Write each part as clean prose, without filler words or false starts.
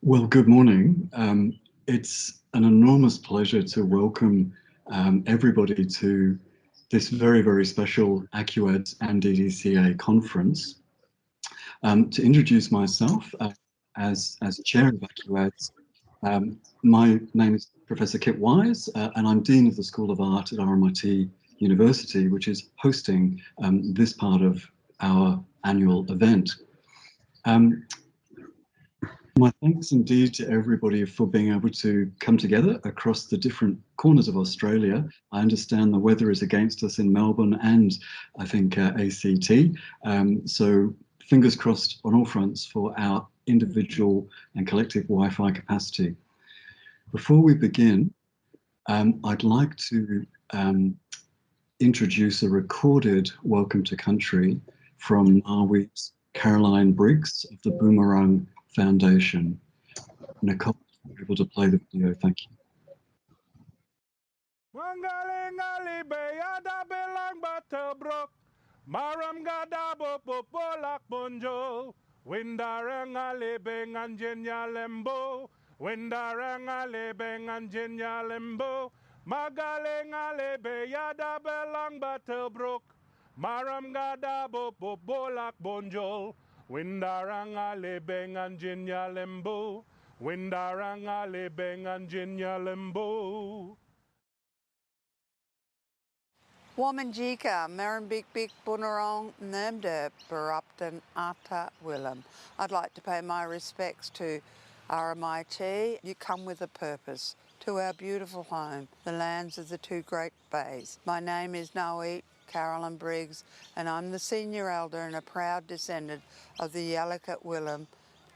Well, good morning. It's an enormous pleasure to welcome everybody to this very, very special ACUADS and DDCA conference. To introduce myself as chair of ACUADS, my name is Professor Kit Wise, and I'm Dean of the School of Art at RMIT University, which is hosting this part of our annual event. My thanks indeed to everybody for being able to come together across the different corners of Australia. I understand the weather is against us in Melbourne and I think ACT. So fingers crossed on all fronts for our individual and collective Wi-Fi capacity. Before we begin, I'd like to introduce a recorded welcome to country from Marwe's Carolyn Briggs of the Boon Wurrung Foundation. Nikos, you're able to play the video, thank you. Meriam gadabo popolak bonjo, windaranga lebeng anjenya lembo, windaranga lebeng anjenya lembo, magalenga lebe yada belang battlebrook, Meriam gadabo popolak bonjo, windaranga lebeng anjenya lembo, windaranga lebeng anjenya lembo. Womanjika, Meriam Boon Wurrung Welcome, Ata Willem. I'd like to pay my respects to RMIT. You come with a purpose to our beautiful home, the lands of the two great bays. My name is Carolyn Briggs, and I'm the senior elder and a proud descendant of the Yuggerabul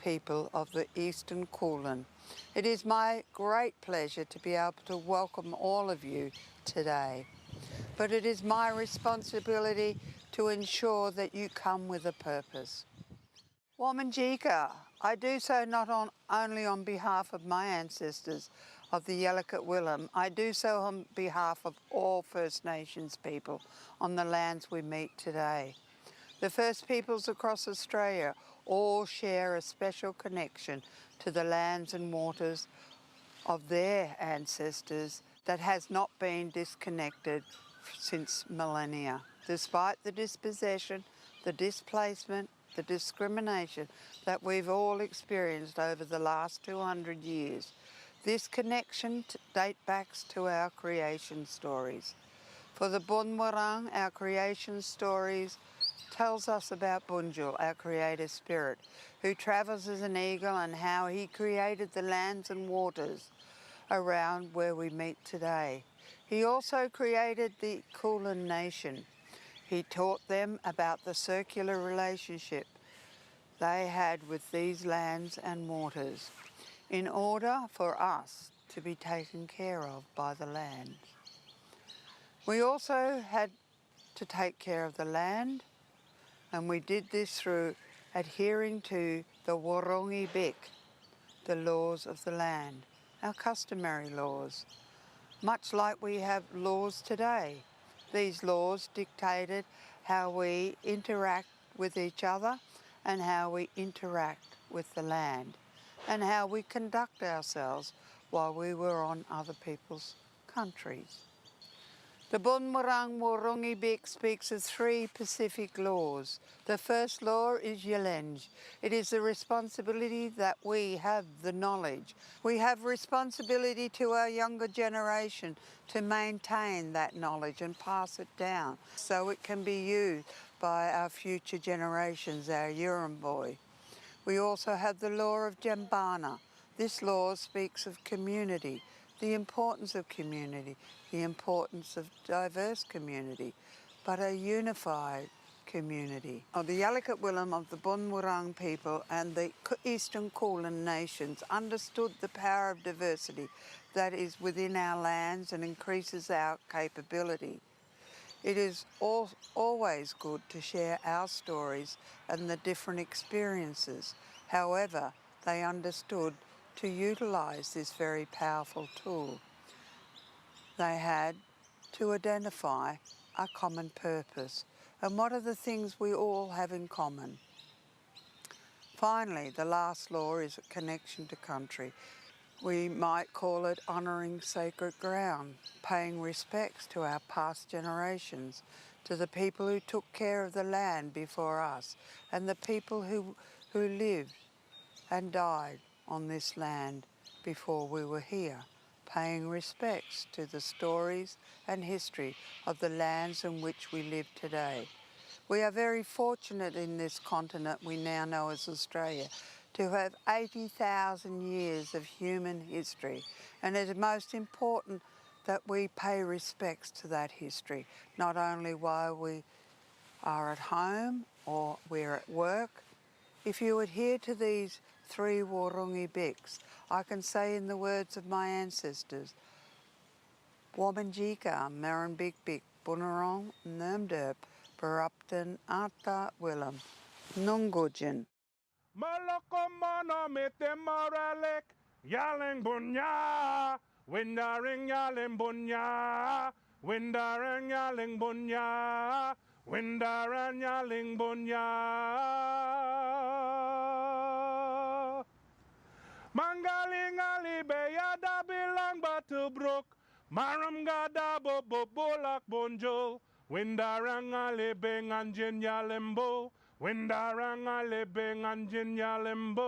people of the Eastern Kulin. It is my great pleasure to be able to welcome all of you today. But it is my responsibility to ensure that you come with a purpose. Womanjika, I do so not only on behalf of my ancestors of the Yuggerabul, I do so on behalf of all First Nations people on the lands we meet today. The First Peoples across Australia all share a special connection to the lands and waters of their ancestors that has not been disconnected since millennia. Despite the dispossession, the displacement, the discrimination that we've all experienced over the last 200 years, this connection dates back to our creation stories. For the Boon Wurrung, our creation stories tells us about Bunjil, our creative spirit, who travels as an eagle and how he created the lands and waters around where we meet today. He also created the Kulin Nation. He taught them about the circular relationship they had with these lands and waters in order for us to be taken care of by the land. We also had to take care of the land, and we did this through adhering to the Wurrungi Bik, the laws of the land, our customary laws. Much like we have laws today. These laws dictated how we interact with each other and how we interact with the land and how we conduct ourselves while we were on other people's countries. The Boon Wurrung Wurrungi Bik speaks of 3 Pacific laws. The first law is Yelenge. It is the responsibility that we have the knowledge. We have responsibility to our younger generation to maintain that knowledge and pass it down so it can be used by our future generations, our Yuggerabul. We also have the law of Jambana. This law speaks of community, the importance of community, the importance of diverse community, but a unified community. The Yuggerabul of the Boon Wurrung people and the Eastern Kulin nations understood the power of diversity that is within our lands and increases our capability. It is always good to share our stories and the different experiences. However, they understood to utilise this very powerful tool. They had to identify a common purpose. And what are the things we all have in common? Finally, the last law is a connection to country. We might call it honouring sacred ground, paying respects to our past generations, to the people who took care of the land before us, and the people who lived and died on this land before we were here, paying respects to the stories and history of the lands in which we live today. We are very fortunate in this continent we now know as Australia to have 80,000 years of human history, and it is most important that we pay respects to that history, not only while we are at home or we're at work. If you adhere to these 3 Wurrungi Biks, I can say in the words of my ancestors, Womanjika, Meriam Boon Wurrung Welcome, Barupton Ata Willem, Nungujin. Malokomono mete moralek, yaling bunya, windaring yaling bunya, windaring yaling bunya, windaring yaling bunya. Mangaling ali beyada bilang batu brook, maram gada bobo bolak bonjo, windarang ali benganjin yalembo. Windaranga lebeng anjin yalembo.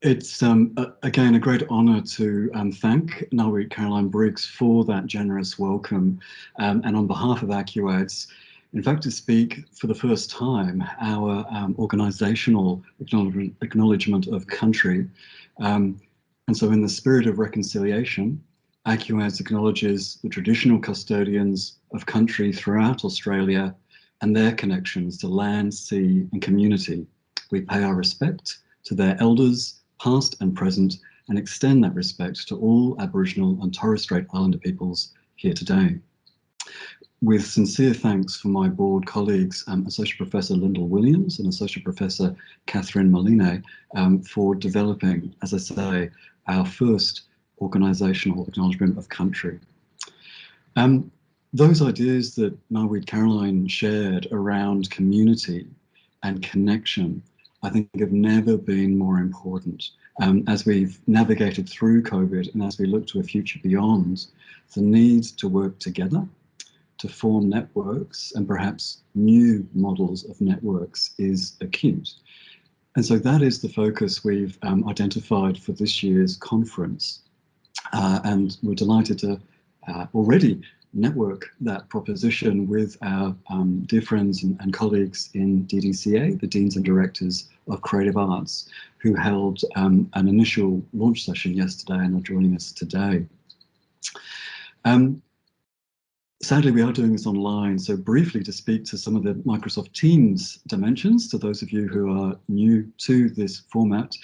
It's again a great honour to thank Ngāwiri Caroline Briggs for that generous welcome, and on behalf of ACUADS, in fact, to speak for the first time our organisational acknowledgement of country. And so in the spirit of reconciliation, ACUADS acknowledges the traditional custodians of country throughout Australia and their connections to land, sea and community. We pay our respect to their elders, past and present, and extend that respect to all Aboriginal and Torres Strait Islander peoples here today. With sincere thanks for my board colleagues, Associate Professor Lyndall Williams and Associate Professor Catherine Moline, for developing, as I say, our first organisational acknowledgement of country. Those ideas that Ngāwiri Caroline shared around community and connection, I think have never been more important. As we've navigated through COVID and as we look to a future beyond, the need to work together, to form networks and perhaps new models of networks is acute. And so that is the focus we've identified for this year's conference. And we're delighted to already network that proposition with our dear friends and colleagues in DDCA, the Deans and Directors of Creative Arts, who held an initial launch session yesterday and are joining us today. Sadly, we are doing this online, so briefly to speak to some of the Microsoft Teams dimensions, to those of you who are new to this format,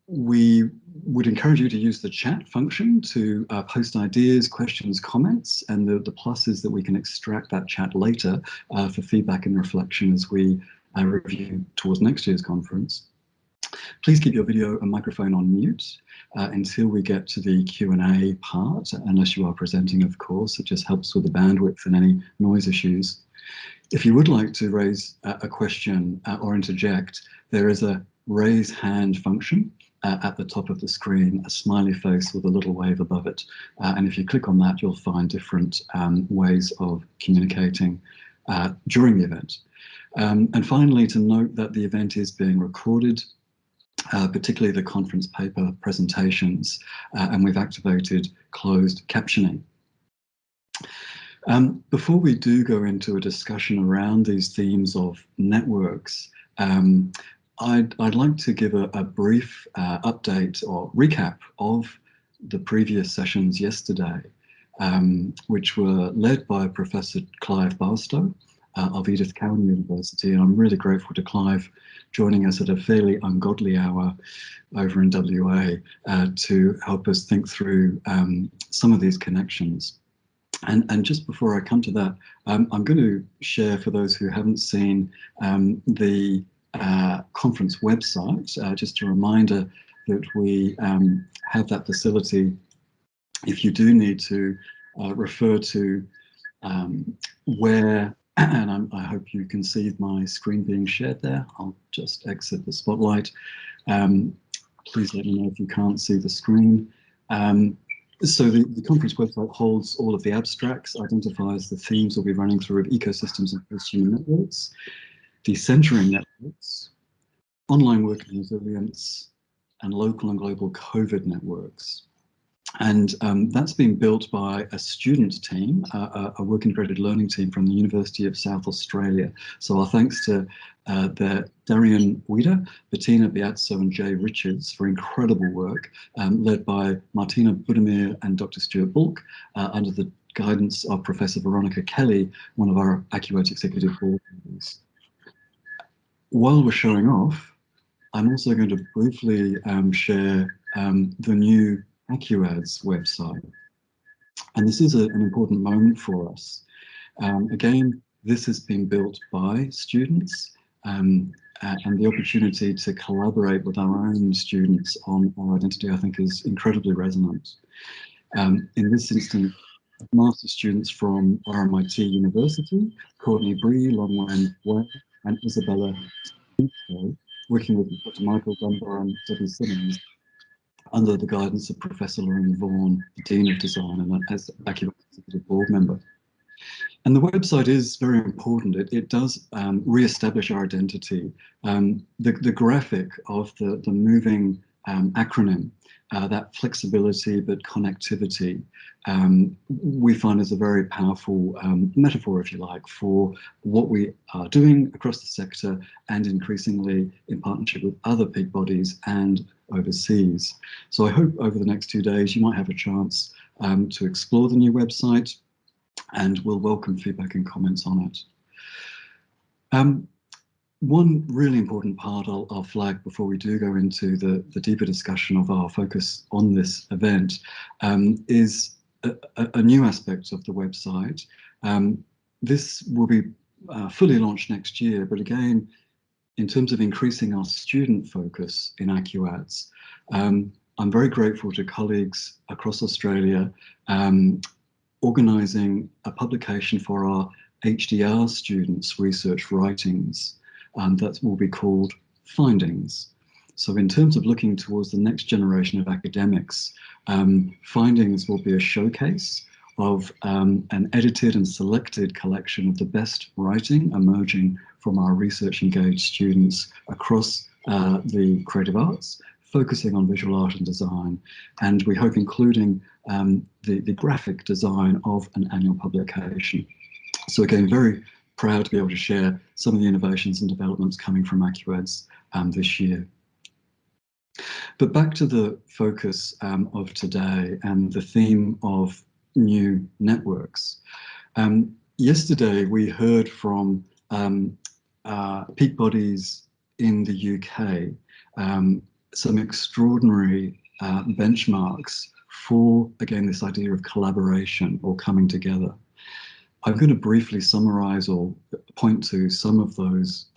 we would encourage you to use the chat function to post ideas, questions, comments, and the plus is that we can extract that chat later for feedback and reflection as we review towards next year's conference. Please keep your video and microphone on mute until we get to the Q&A part, unless you are presenting, of course. It just helps with the bandwidth and any noise issues. If you would like to raise a question or interject, there is a raise hand function at the top of the screen, a smiley face with a little wave above it. And if you click on that, you'll find different ways of communicating during the event. And finally, to note that the event is being recorded, particularly the conference paper presentations, and we've activated closed captioning. Before we do go into a discussion around these themes of networks, I'd like to give a brief update or recap of the previous sessions yesterday, which were led by Professor Clive Barstow of Edith Cowan University. And I'm really grateful to Clive joining us at a fairly ungodly hour over in WA to help us think through some of these connections. And just before I come to that, I'm going to share for those who haven't seen the conference website, just a reminder that we have that facility if you do need to refer to where, and I hope you can see my screen being shared there. I'll just exit the spotlight. Please let me know if you can't see the screen. So the conference website holds all of the abstracts, identifies the themes we'll be running through of ecosystems and post-human networks, decentering networks, online working resilience, and local and global COVID networks. And that's been built by a student team, a work integrated learning team from the University of South Australia. So our thanks to Darian Weeder, Bettina Biazzo and Jay Richards for incredible work, led by Martina Budimir and Dr. Stuart Bulk, under the guidance of Professor Veronica Kelly, one of our ACUADS executive board members. While we're showing off, I'm also going to briefly share the new ACUADS website. And this is an important moment for us. Again, this has been built by students, and the opportunity to collaborate with our own students on our identity, I think, is incredibly resonant. In this instance, master students from RMIT University, Courtney Bree, Long Wen, and Isabella, working with Dr. Michael Dunbar and Debbie Simmons, under the guidance of Professor Lorraine Vaughan, the Dean of Design, and as ACUADS Executive Board Member. And the website is very important. It does re-establish our identity. The graphic of the moving acronym, that flexibility but connectivity, we find is a very powerful metaphor, if you like, for what we are doing across the sector and increasingly in partnership with other peak bodies and overseas. So I hope over the next 2 days you might have a chance to explore the new website, and we'll welcome feedback and comments on it. One really important part I'll flag before we do go into the deeper discussion of our focus on this event is a new aspect of the website. This will be fully launched next year, but again, in terms of increasing our student focus in ACUADS, I'm very grateful to colleagues across Australia organising a publication for our HDR students' research writings that will be called Findings. So in terms of looking towards the next generation of academics, Findings will be a showcase of an edited and selected collection of the best writing emerging from our research engaged students across the creative arts, focusing on visual art and design, and we hope including the graphic design of an annual publication. So again, very proud to be able to share some of the innovations and developments coming from ACUADS this year. But back to the focus of today and the theme of new networks. Yesterday we heard from peak bodies in the UK some extraordinary benchmarks for, again, this idea of collaboration or coming together. I'm going to briefly summarize or point to some of those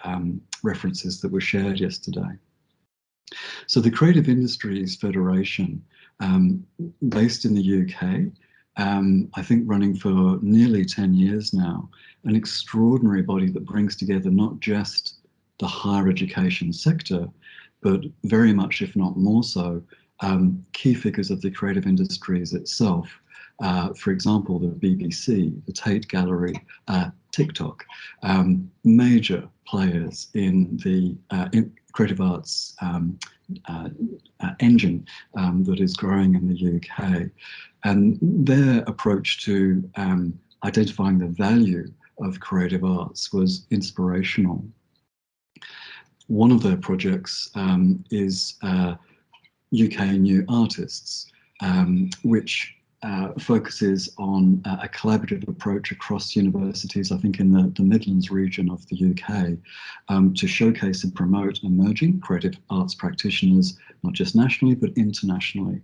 references that were shared yesterday. So the Creative Industries Federation, based in the UK, I think running for nearly 10 years now, an extraordinary body that brings together not just the higher education sector, but very much, if not more so, key figures of the creative industries itself. For example, the BBC, the Tate Gallery, TikTok, major players in the creative arts engine that is growing in the UK. And their approach to identifying the value of creative arts was inspirational. One of their projects is UK New Artists, which focuses on a collaborative approach across universities, I think in the Midlands region of the UK, to showcase and promote emerging creative arts practitioners, not just nationally, but internationally.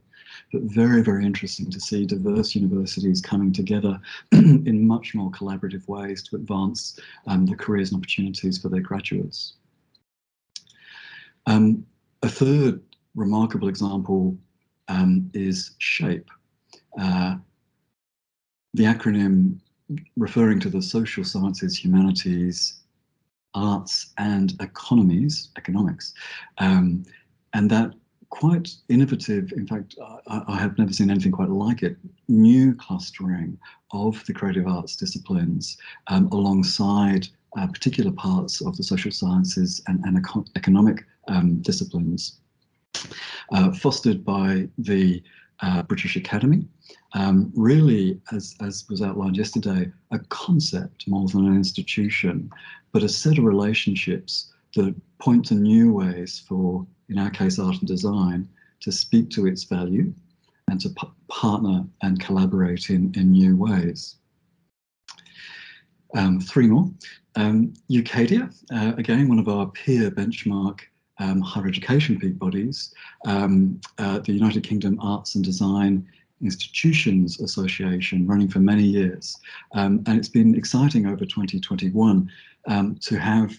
But very, very interesting to see diverse universities coming together in much more collaborative ways to advance the careers and opportunities for their graduates. A third remarkable example is SHAPE. The acronym referring to the social sciences, humanities, arts and economics, and that quite innovative, in fact, I have never seen anything quite like it, new clustering of the creative arts disciplines alongside particular parts of the social sciences and economic disciplines, fostered by the British Academy. Really, as was outlined yesterday, a concept more than an institution, but a set of relationships that point to new ways for, in our case, art and design, to speak to its value and to partner and collaborate in new ways. Three more. UCADIA, again, one of our peer benchmark higher education peak bodies, the United Kingdom Arts and Design Institutions Association, running for many years. And it's been exciting over 2021 to have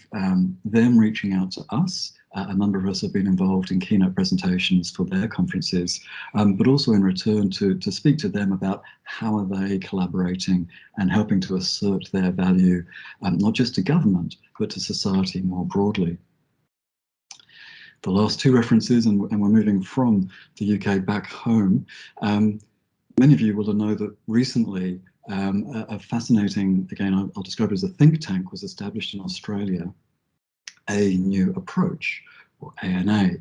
them reaching out to us. A number of us have been involved in keynote presentations for their conferences, but also in return to speak to them about how are they collaborating and helping to assert their value, not just to government, but to society more broadly. The last two references, and we're moving from the UK back home. Many of you will know that recently a fascinating, again, I'll describe it as a think tank, was established in Australia, A New Approach, or ANA,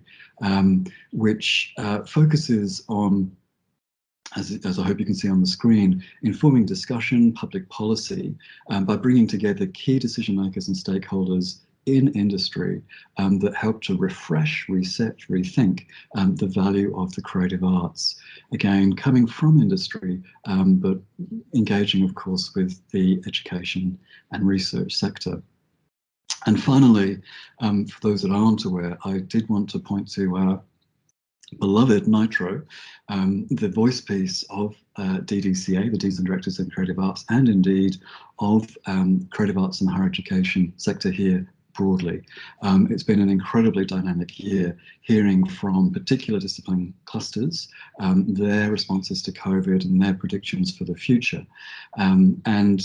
which focuses on, as I hope you can see on the screen, informing discussion, public policy, by bringing together key decision makers and stakeholders in industry that help to refresh, reset, rethink the value of the creative arts. Again, coming from industry, but engaging, of course, with the education and research sector. And finally, for those that aren't aware, I did want to point to our beloved Nitro, the voice piece of DDCA, the Deans and Directors in Creative Arts, and indeed of creative arts and higher education sector here broadly. It's been an incredibly dynamic year, hearing from particular discipline clusters, their responses to COVID and their predictions for the future. And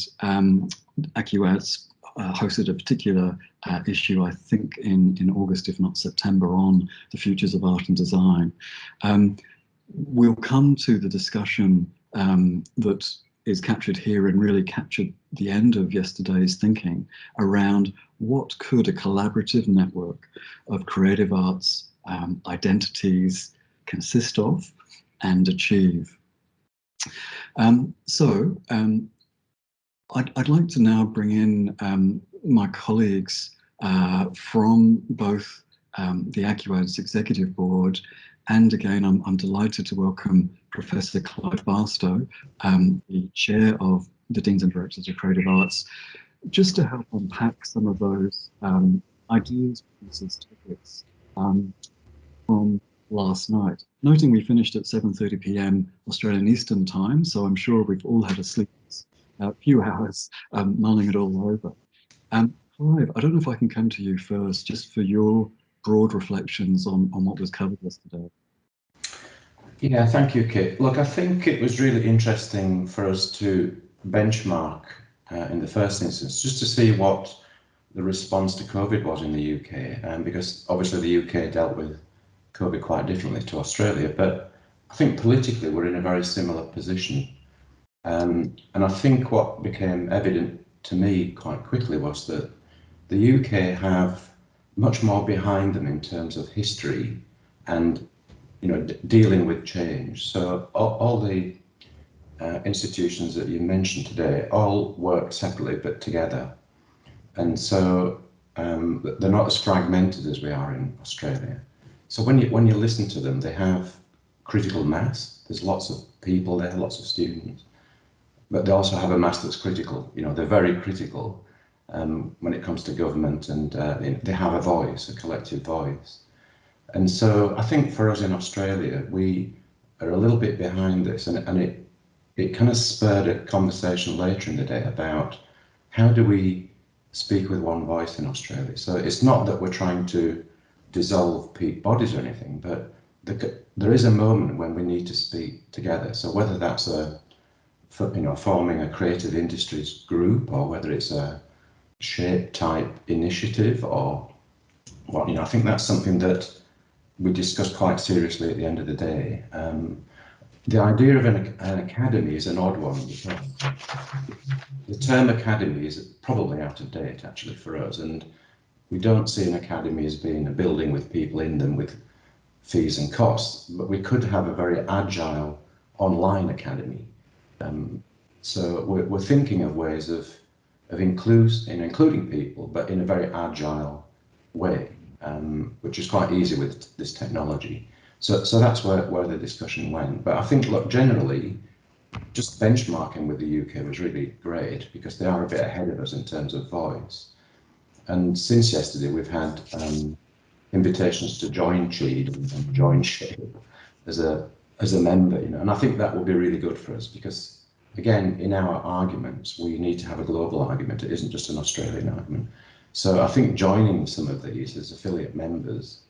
ACUADS hosted a particular issue, I think in August, if not September, on the futures of art and design. We'll come to the discussion that is captured here and really captured the end of yesterday's thinking around what could a collaborative network of creative arts identities consist of and achieve. I'd like to now bring in my colleagues from both the ACUADS Executive Board, and again, I'm delighted to welcome Professor Clive Barstow, the Chair of the Deans and Directors of Creative Arts, just to help unpack some of those ideas, pieces, topics from last night. Noting we finished at 7:30 p.m. Australian Eastern Time, so I'm sure we've all had a sleepless few hours mulling it all over. Clive, I don't know if I can come to you first, just for your broad reflections on what was covered yesterday. Yeah, thank you, Kit. Look, I think it was really interesting for us to benchmark in the first instance, just to see what the response to COVID was in the UK, because obviously the UK dealt with COVID quite differently to Australia, but I think politically we're in a very similar position. And I think what became evident to me quite quickly was that the UK have much more behind them in terms of history and, you know, dealing with change. So all the institutions that you mentioned today all work separately but together, and so they're not as fragmented as we are in Australia. So when you listen to them, they have critical mass. There's lots of people there, lots of students, but they also have a mass that's critical. You know, they're very critical when it comes to government, and they have a voice, a collective voice. And so I think for us in Australia, we are a little bit behind this, and it kind of spurred a conversation later in the day about how do we speak with one voice in Australia. So it's not that we're trying to dissolve peak bodies or anything, but there is a moment when we need to speak together. So whether that's a forming a creative industries group, or whether it's a shape type initiative or what, I think that's something that we discussed quite seriously at the end of the day. The idea of an academy is an odd one, because the term academy is probably out of date actually for us, and we don't see an academy as being a building with people in them with fees and costs, but we could have a very agile online academy. So we're thinking of ways of including people, but in a very agile way, which is quite easy with this technology. So that's where the discussion went. But I think, look, generally, just benchmarking with the UK was really great, because they are a bit ahead of us in terms of voice. And since yesterday, we've had invitations to join CHEED and join SHAPE as a member, and I think that will be really good for us, because again, in our arguments, we need to have a global argument. It isn't just an Australian argument. So I think joining some of these as affiliate members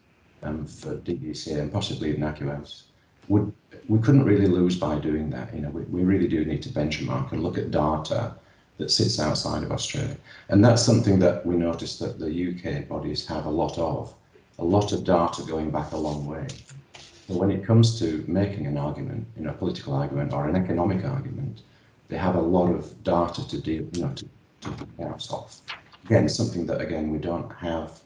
for DDCA and possibly even ACUADS, we couldn't really lose by doing that. We really do need to benchmark and look at data that sits outside of Australia. And that's something that we noticed that the UK bodies have a lot of data going back a long way. But when it comes to making an argument, a political argument or an economic argument, they have a lot of data to deal, to bounce off. Again, it's something that, again, we don't have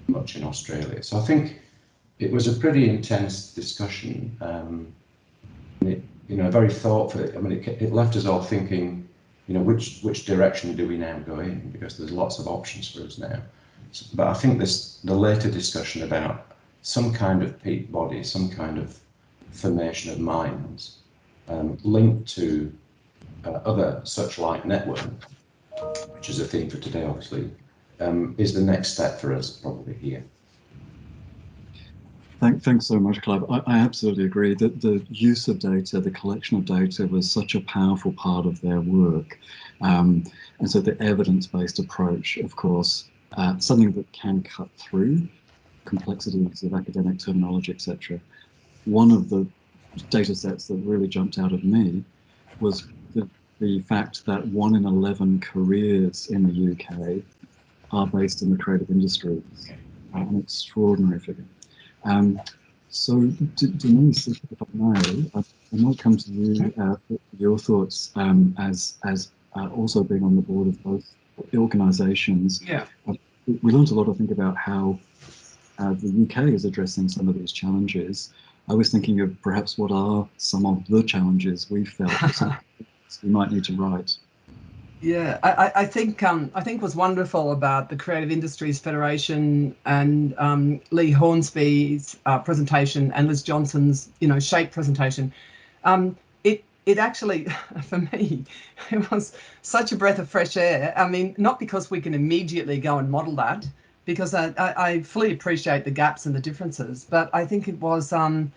much in Australia. So I think it was a pretty intense discussion. Very thoughtful. I mean, it left us all thinking, which direction do we now go in? Because there's lots of options for us now. But I think the later discussion about some kind of peak body, some kind of formation of minds linked to other such like network, which is a theme for today, obviously, is the next step for us probably here. Thanks so much, Clive. I absolutely agree that the use of data, the collection of data, was such a powerful part of their work. And so the evidence-based approach, of course, something that can cut through complexities of academic terminology, etc. One of the data sets that really jumped out at me was the fact that 1 in 11 careers in the UK are based in the creative industries. An extraordinary figure. So Denise, if I may, I might come to you for your thoughts as also being on the board of both organisations. Yeah. We learned a lot, I think, about how the UK is addressing some of these challenges. I was thinking of perhaps what are some of the challenges we felt we might need to write. Yeah, I think what's wonderful about the Creative Industries Federation and Lee Hornsby's presentation and Liz Johnson's SHAPE presentation, it actually, for me, it was such a breath of fresh air. I mean, not because we can immediately go and model that, because I fully appreciate the gaps and the differences, but I think it was our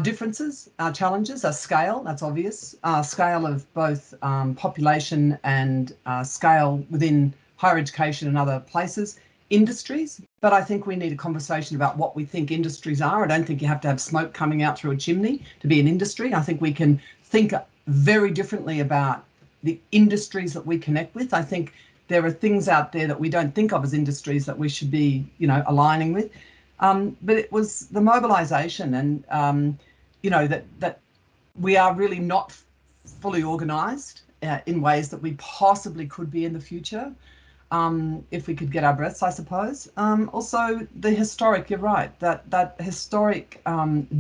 differences, our challenges, our scale, that's obvious, scale of both population and scale within higher education and other places, industries. But I think we need a conversation about what we think industries are. I don't think you have to have smoke coming out through a chimney to be an industry. I think we can think very differently about the industries that we connect with. I think there are things out there that we don't think of as industries that we should be, aligning with. But it was the mobilisation and, that we are really not fully organised in ways that we possibly could be in the future, if we could get our breaths, I suppose. Also, the historic, you're right, that historic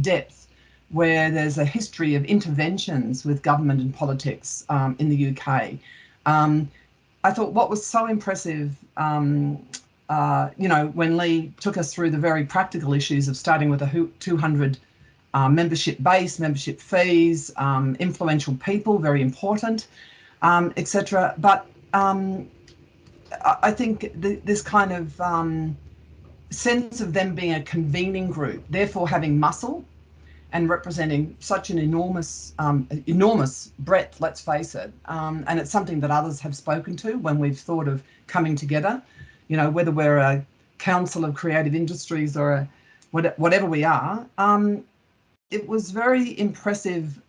depth where there's a history of interventions with government and politics in the UK. I thought what was so impressive, when Lee took us through the very practical issues of starting with a 200 membership base, membership fees, influential people, very important, etc. But I think this kind of sense of them being a convening group, therefore having muscle and representing such an enormous breadth, let's face it, and it's something that others have spoken to when we've thought of coming together, whether we're a council of creative industries or whatever we are. It was very impressive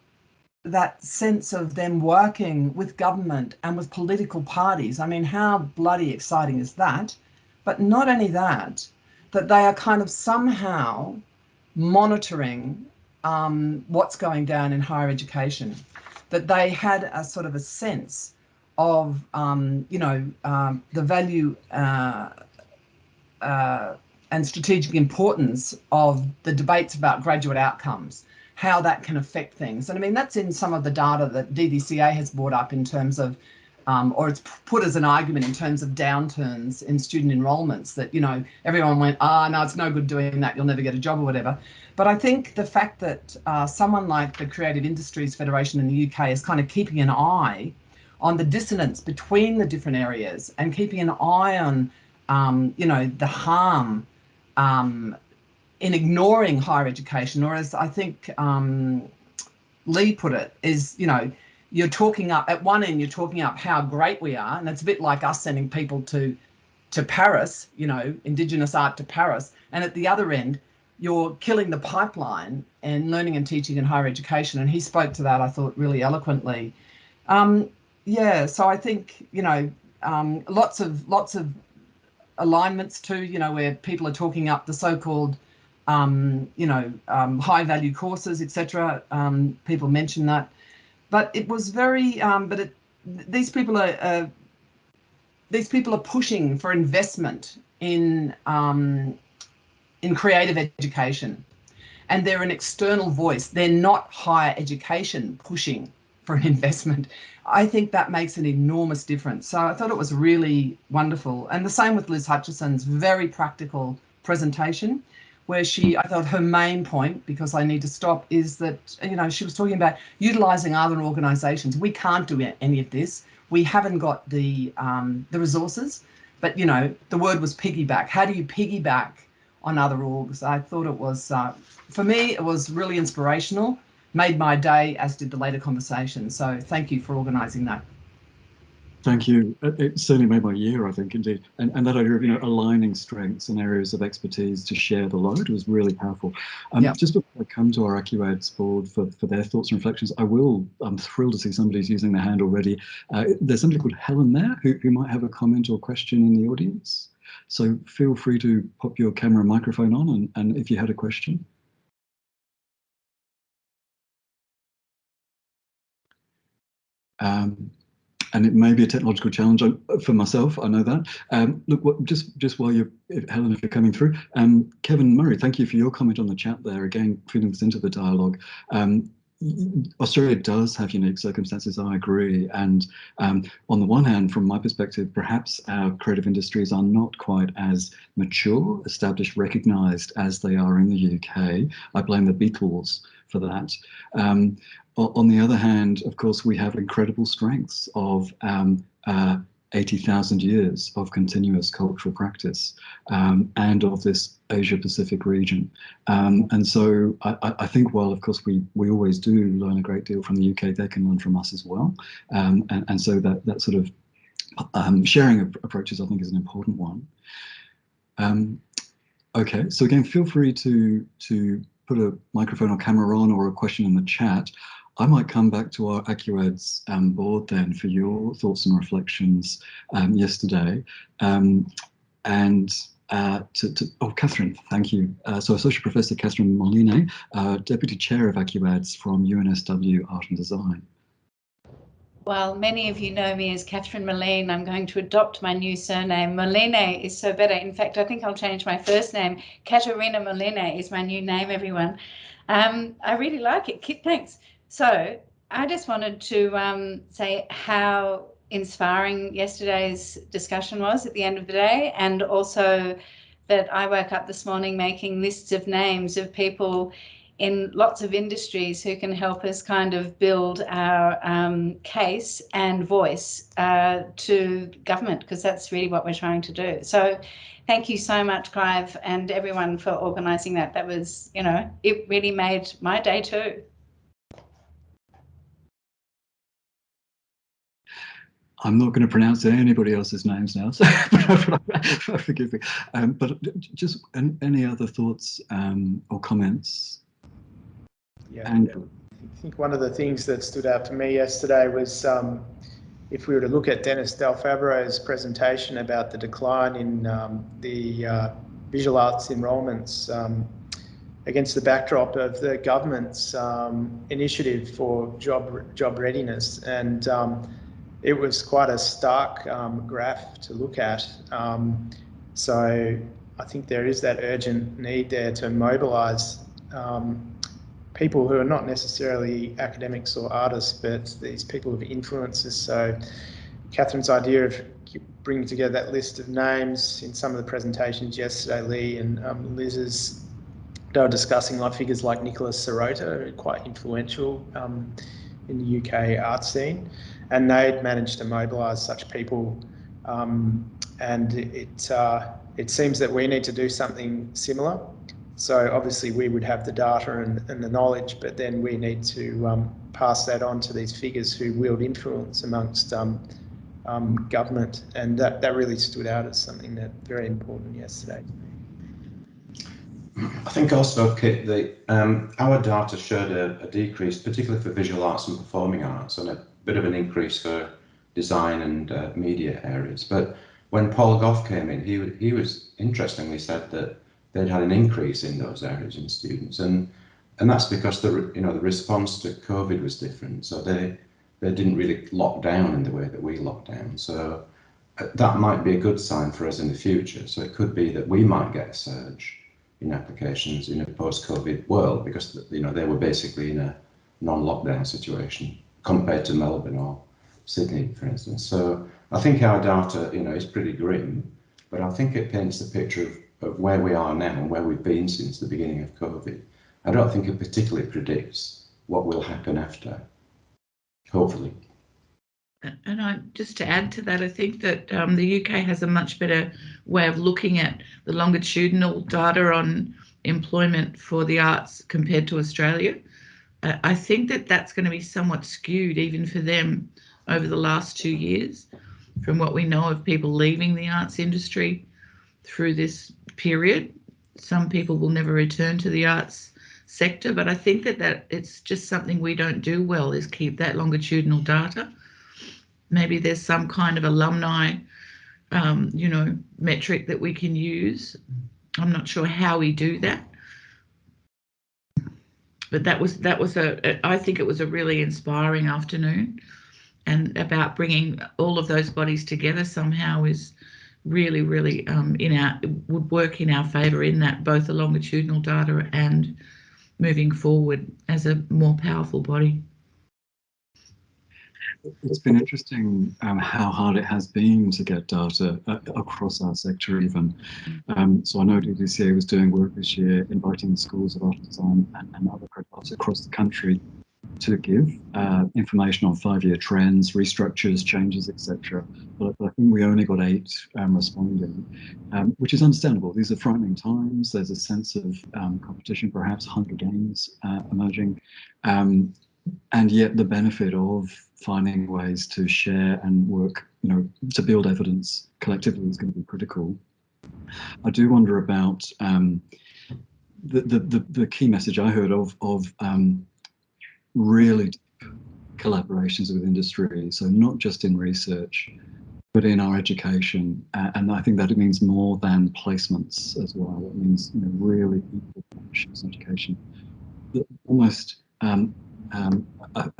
that sense of them working with government and with political parties. I mean, how bloody exciting is that? But not only that, that they are kind of somehow monitoring what's going down in higher education, that they had a sort of a sense of, the value and strategic importance of the debates about graduate outcomes, how that can affect things. And I mean, that's in some of the data that DDCA has brought up in terms of, or it's put as an argument in terms of downturns in student enrolments, that, everyone went, no, it's no good doing that, you'll never get a job or whatever. But I think the fact that someone like the Creative Industries Federation in the UK is kind of keeping an eye on the dissonance between the different areas and keeping an eye on, the harm in ignoring higher education, or as I think Lee put it, is, you're talking up, at one end, you're talking up how great we are, and it's a bit like us sending people to Paris, Indigenous art to Paris, and at the other end, you're killing the pipeline and learning and teaching in higher education. And he spoke to that, I thought, really eloquently. So I think, lots of alignments too, where people are talking up the so-called, high value courses, etc. People mention that, but it was very, these people are pushing for investment in creative education, and they're an external voice. They're not higher education pushing for an investment. I think that makes an enormous difference. So I thought it was really wonderful. And the same with Liz Hutchison's very practical presentation, where I thought her main point, because I need to stop, is that, she was talking about utilising other organisations. We can't do any of this. We haven't got the resources, but, the word was piggyback. How do you piggyback on other orgs? I thought it was, for me, it was really inspirational. Made my day, as did the later conversation. So thank you for organising that. Thank you. It certainly made my year, I think, indeed. And that idea of, aligning strengths and areas of expertise to share the load was really powerful. Just before I come to our ACUADS board for their thoughts and reflections, I'm thrilled to see somebody's using their hand already. There's somebody called Helen there who might have a comment or question in the audience. So feel free to pop your camera and microphone on, and if you had a question. And it may be a technological challenge for myself, I know that. Look, just while Helen, if you're coming through, Kevin Murray, thank you for your comment on the chat there, again, feeding this into the dialogue. Australia does have unique circumstances, I agree. And on the one hand, from my perspective, perhaps our creative industries are not quite as mature, established, recognised as they are in the UK. I blame the Beatles for that. On the other hand, of course, we have incredible strengths of 80,000 years of continuous cultural practice and of this Asia-Pacific region. And so I think while, of course, we always do learn a great deal from the UK, they can learn from us as well. And so that sort of sharing of approaches, I think, is an important one. Okay, so again, feel free to put a microphone or camera on or a question in the chat. I might come back to our ACUADS board then for your thoughts and reflections yesterday. Catherine, thank you. So Associate Professor Catherine Moline, Deputy Chair of ACUADS from UNSW Art and Design. Well, many of you know me as Catherine Moline. I'm going to adopt my new surname. Moline is so better. In fact, I think I'll change my first name. Katerina Moline is my new name, everyone. I really like it. Kit, thanks. So I just wanted to say how inspiring yesterday's discussion was at the end of the day, and also that I woke up this morning making lists of names of people in lots of industries who can help us kind of build our case and voice to government, because that's really what we're trying to do. So thank you so much, Clive, and everyone for organising that. That was, it really made my day too. I'm not going to pronounce anybody else's names now, so forgive me. But just any other thoughts or comments? Yeah. Andrew. think one of the things that stood out to me yesterday was if we were to look at Dennis Delfabro's presentation about the decline in the visual arts enrolments against the backdrop of the government's initiative for job readiness, and it was quite a stark graph to look at. So I think there is that urgent need there to mobilise people who are not necessarily academics or artists, but these people of influences. So Catherine's idea of bringing together that list of names in some of the presentations yesterday, Lee and Liz's, they were discussing figures like Nicholas Sirota, quite influential in the UK art scene, and they'd managed to mobilise such people, and it seems that we need to do something similar. So obviously we would have the data and the knowledge, but then we need to pass that on to these figures who wield influence amongst government, and that really stood out as something that very important yesterday. I think also, Kit, our data showed a decrease, particularly for visual arts and performing arts, and a bit of an increase for design and media areas. But when Paul Goff came in, he was interestingly said that they'd had an increase in those areas in students, and that's because the response to COVID was different. So they didn't really lock down in the way that we locked down. So that might be a good sign for us in the future. So it could be that we might get a surge in applications in a post-COVID world, because they were basically in a non-lockdown situation compared to Melbourne or Sydney, for instance. So I think our data, is pretty grim, but I think it paints the picture of where we are now and where we've been since the beginning of COVID. I don't think it particularly predicts what will happen after, hopefully. And just to add to that, I think that the UK has a much better way of looking at the longitudinal data on employment for the arts compared to Australia. I think that that's going to be somewhat skewed even for them over the last 2 years, from what we know of people leaving the arts industry through this period. Some people will never return to the arts sector, but I think that it's just something we don't do well, is keep that longitudinal data. Maybe there's some kind of alumni, metric that we can use. I'm not sure how we do that, but I think it was a really inspiring afternoon, and about bringing all of those bodies together somehow is really, really would work in our favour in that, both the longitudinal data and moving forward as a more powerful body. It's been interesting how hard it has been to get data across our sector even. So I know DDCA was doing work this year inviting the schools of art and design and other arts across the country to give information on 5-year trends, restructures, changes, etc. But I think we only got 8 responding, which is understandable. These are frightening times. There's a sense of competition, perhaps Hunger Games emerging. And yet the benefit of finding ways to share and work, to build evidence collectively is going to be critical. I do wonder about the key message I heard of really deep collaborations with industry. So not just in research, but in our education. And I think that it means more than placements as well. It means really equal partnerships in education. Almost a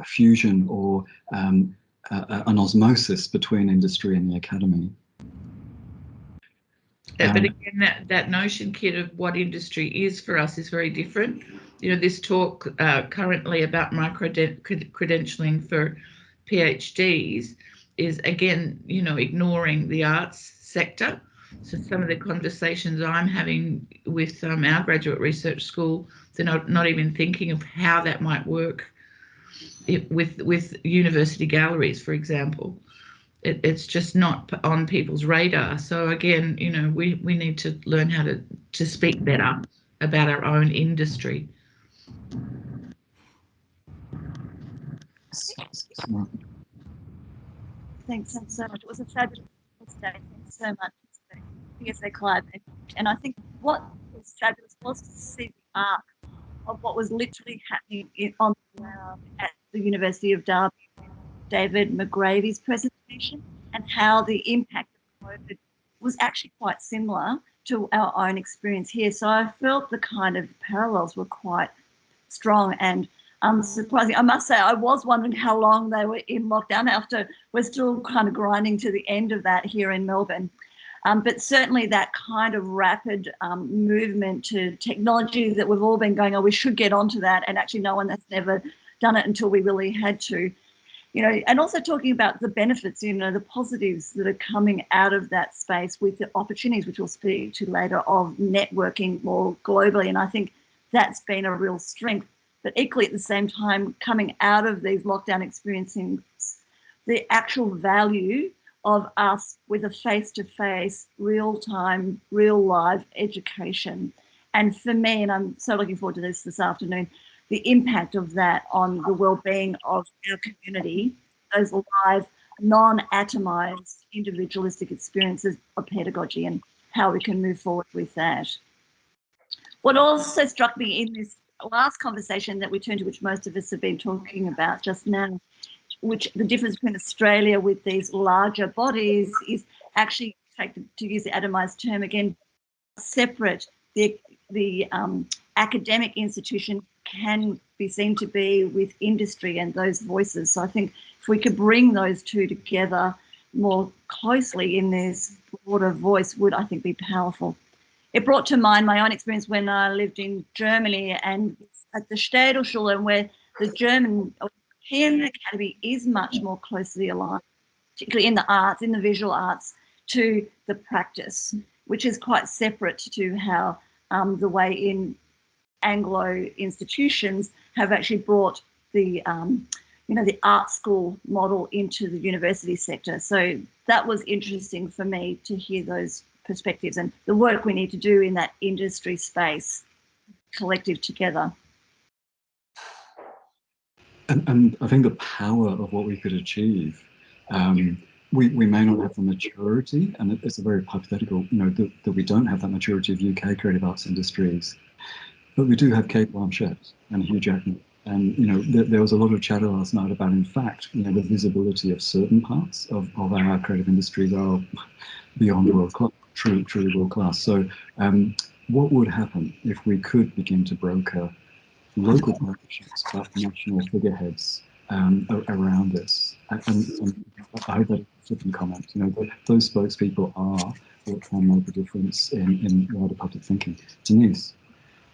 fusion or an osmosis between industry and the academy. But again, that notion, Kit, of what industry is for us is very different. This talk currently about micro-credentialing for PhDs is, again, ignoring the arts sector. So some of the conversations I'm having with our graduate research school, they're not even thinking of how that might work with university galleries, for example. It's just not on people's radar. So again, we need to learn how to speak better about our own industry. Thanks so much. It was a fabulous day. Thanks so much. PSA Clive. And I think what was fabulous was to see the arc of what was literally happening on the ground at the University of Derby, David McGravy's presentation, and how the impact of COVID was actually quite similar to our own experience here. So I felt the kind of parallels were quite strong and surprising. I must say, I was wondering how long they were in lockdown after we're still kind of grinding to the end of that here in Melbourne. But certainly that kind of rapid movement to technology that we've all been going, oh, we should get onto that. And actually no one has never done it until we really had to. You know, and also talking about the benefits, you know, the positives that are coming out of that space with the opportunities, which we'll speak to later, of networking more globally. And I think that's been a real strength. But equally at the same time, coming out of these lockdown experiences, the actual value of us with a face-to-face, real-time, real-life education. And for me, and I'm so looking forward to this afternoon, the impact of that on the well-being of our community, those live, non-atomized, individualistic experiences of pedagogy and how we can move forward with that. What also struck me in this last conversation that we turned to, which most of us have been talking about just now, which the difference between Australia with these larger bodies is actually, to use the atomized term again, separate. The academic institution can be seen to be with industry and those voices. So I think if we could bring those two together more closely in this broader voice would, I think, be powerful. It brought to mind my own experience when I lived in Germany and at the Städelschule, where the German European Academy is much more closely aligned, particularly in the arts, in the visual arts, to the practice, which is quite separate to how the way in Anglo institutions have actually brought the, the art school model into the university sector. So that was interesting for me to hear those perspectives and the work we need to do in that industry space, collective together. And I think the power of what we could achieve, we may not have the maturity, and it's a very hypothetical, that we don't have that maturity of UK creative arts industries, but we do have Kate Blanchett and Hugh Jackman. And, there was a lot of chatter last night about, in fact, the visibility of certain parts of our creative industries are beyond world class, truly world class. So what would happen if we could begin to broker local partnerships, but national figureheads around this? And I hope that is a different comment. Those spokespeople are what can make a difference in wider public thinking. Denise?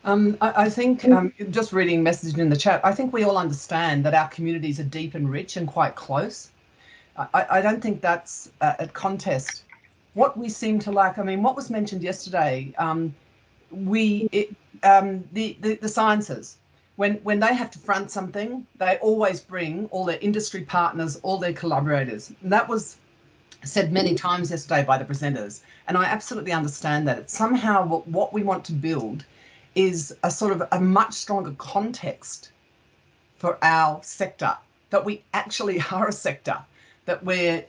I think, just reading messages in the chat, I think we all understand that our communities are deep and rich and quite close. I don't think that's a contest. What we seem to lack, what was mentioned yesterday, the sciences, when they have to front something, they always bring all their industry partners, all their collaborators. And that was said many times yesterday by the presenters. And I absolutely understand that. It's somehow what we want to build is a sort of a much stronger context for our sector, that we actually are a sector, that we're,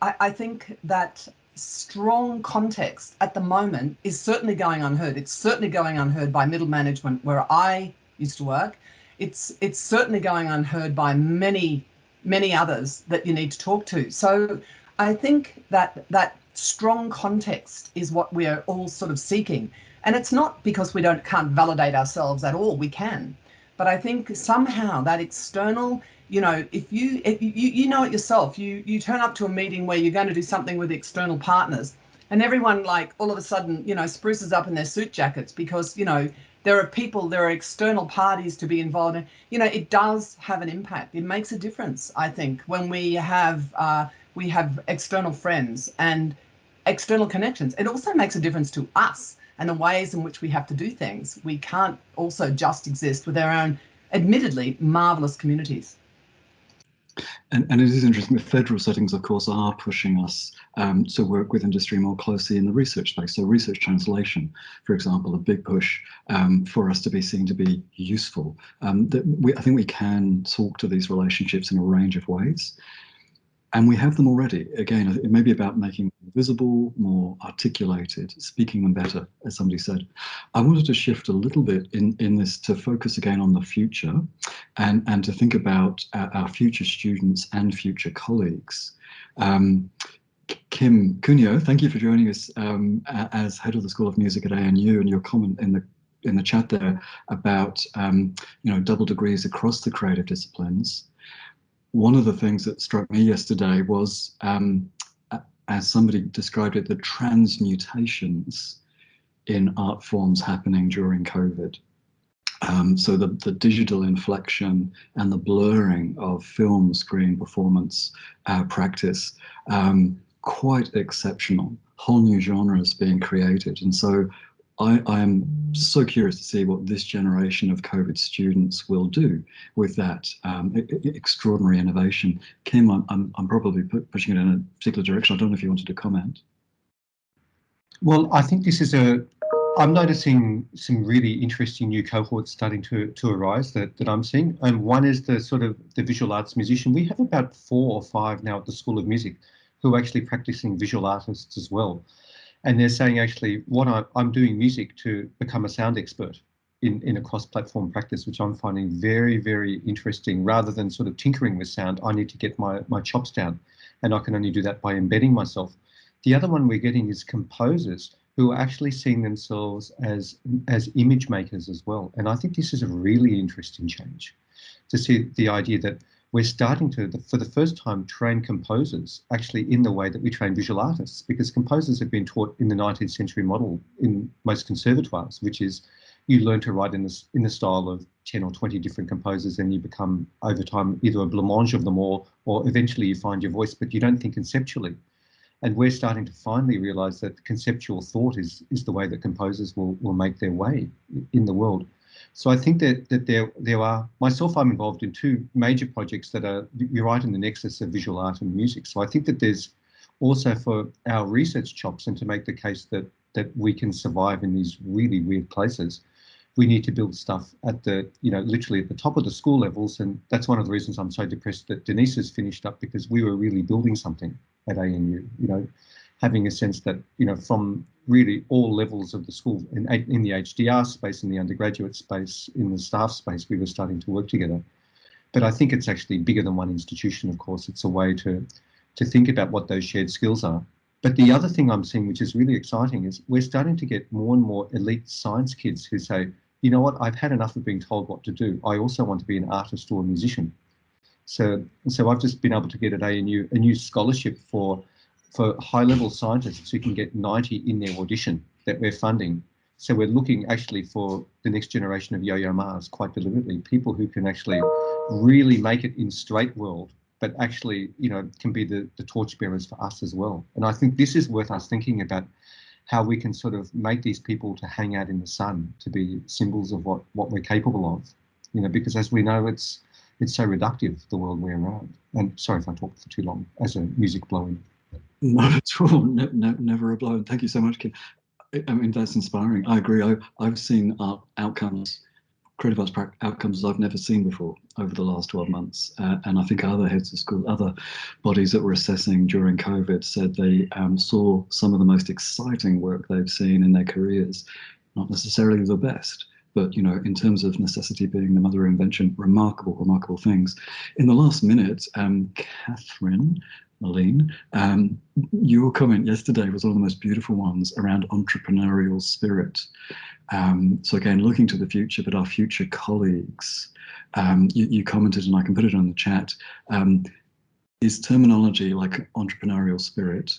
I think that strong context at the moment is certainly going unheard. It's certainly going unheard by middle management where I used to work. It's certainly going unheard by many, many others that you need to talk to. So I think that strong context is what we are all sort of seeking. And it's not because we can't validate ourselves at all, we can. But I think somehow that external, if you know it yourself, you turn up to a meeting where you're going to do something with external partners and everyone all of a sudden, spruces up in their suit jackets because, there are external parties to be involved in. It does have an impact. It makes a difference, I think, when we have external friends and external connections. It also makes a difference to us and the ways in which we have to do things. We can't also just exist with our own, admittedly, marvellous communities. And it is interesting, the federal settings, of course, are pushing us to work with industry more closely in the research space. So research translation, for example, a big push for us to be seen to be useful. I think we can talk to these relationships in a range of ways. And we have them already. Again, it may be about making them visible, more articulated, speaking them better, as somebody said. I wanted to shift a little bit in this to focus again on the future and to think about our future students and future colleagues. Kim Cuneo, thank you for joining us as head of the School of Music at ANU, and your comment in the chat there about double degrees across the creative disciplines. One of the things that struck me yesterday was, as somebody described it, the transmutations in art forms happening during COVID. So the digital inflection and the blurring of film, screen, performance, practice, quite exceptional. Whole new genres being created. And so I am so curious to see what this generation of COVID students will do with that extraordinary innovation. Kim, I'm probably pushing it in a particular direction. I don't know if you wanted to comment. Well, I think this is I'm noticing some really interesting new cohorts starting to arise that I'm seeing. And one is the sort of the visual arts musician. We have about 4 or 5 now at the School of Music who are actually practicing visual artists as well. And they're saying, actually, what I'm doing music to become a sound expert in a cross-platform practice, which I'm finding very, very interesting. Rather than sort of tinkering with sound, I need to get my chops down, and I can only do that by embedding myself. The other one we're getting is composers who are actually seeing themselves as image makers as well. And I think this is a really interesting change, to see the idea that we're starting to, for the first time, train composers actually in the way that we train visual artists, because composers have been taught in the 19th century model in most conservatoires, which is you learn to write in the style of 10 or 20 different composers, and you become, over time, either a blancmange of them all, or eventually you find your voice, but you don't think conceptually. And we're starting to finally realise that conceptual thought is the way that composers will make their way in the world. So I think that there are, myself, I'm involved in 2 major projects that are, you're right, in the nexus of visual art and music. So I think that there's also, for our research chops and to make the case that we can survive in these really weird places, we need to build stuff at the, literally at the top of the school levels. And that's one of the reasons I'm so depressed that Denise has finished up, because we were really building something at ANU, having a sense that, from really all levels of the school, in the HDR space, in the undergraduate space, in the staff space, we were starting to work together. But I think it's actually bigger than one institution, of course. It's a way to think about what those shared skills are. But the other thing I'm seeing, which is really exciting, is we're starting to get more and more elite science kids who say, you know what, I've had enough of being told what to do. I also want to be an artist or a musician. So I've just been able to get at ANU a new scholarship for high-level scientists who can get 90 in their audition that we're funding. So we're looking actually for the next generation of Yo-Yo Ma's quite deliberately, people who can actually really make it in straight world, but actually, can be the torchbearers for us as well. And I think this is worth us thinking about, how we can sort of make these people to hang out in the sun, to be symbols of what we're capable of, because as we know, it's so reductive, the world we're around. And sorry if I talked for too long as a music blow-in. Not at all, never a blow. Thank you so much, Kim. I mean, that's inspiring. I agree. I've seen outcomes, creative arts outcomes I've never seen before over the last 12 months. And I think other heads of school, other bodies that were assessing during COVID said they saw some of the most exciting work they've seen in their careers, not necessarily the best, but, in terms of necessity being the mother of invention, remarkable things. In the last minute, Catherine, Marlene, your comment yesterday was one of the most beautiful ones around entrepreneurial spirit. So again, looking to the future, but our future colleagues, you commented, and I can put it on the chat, is terminology like entrepreneurial spirit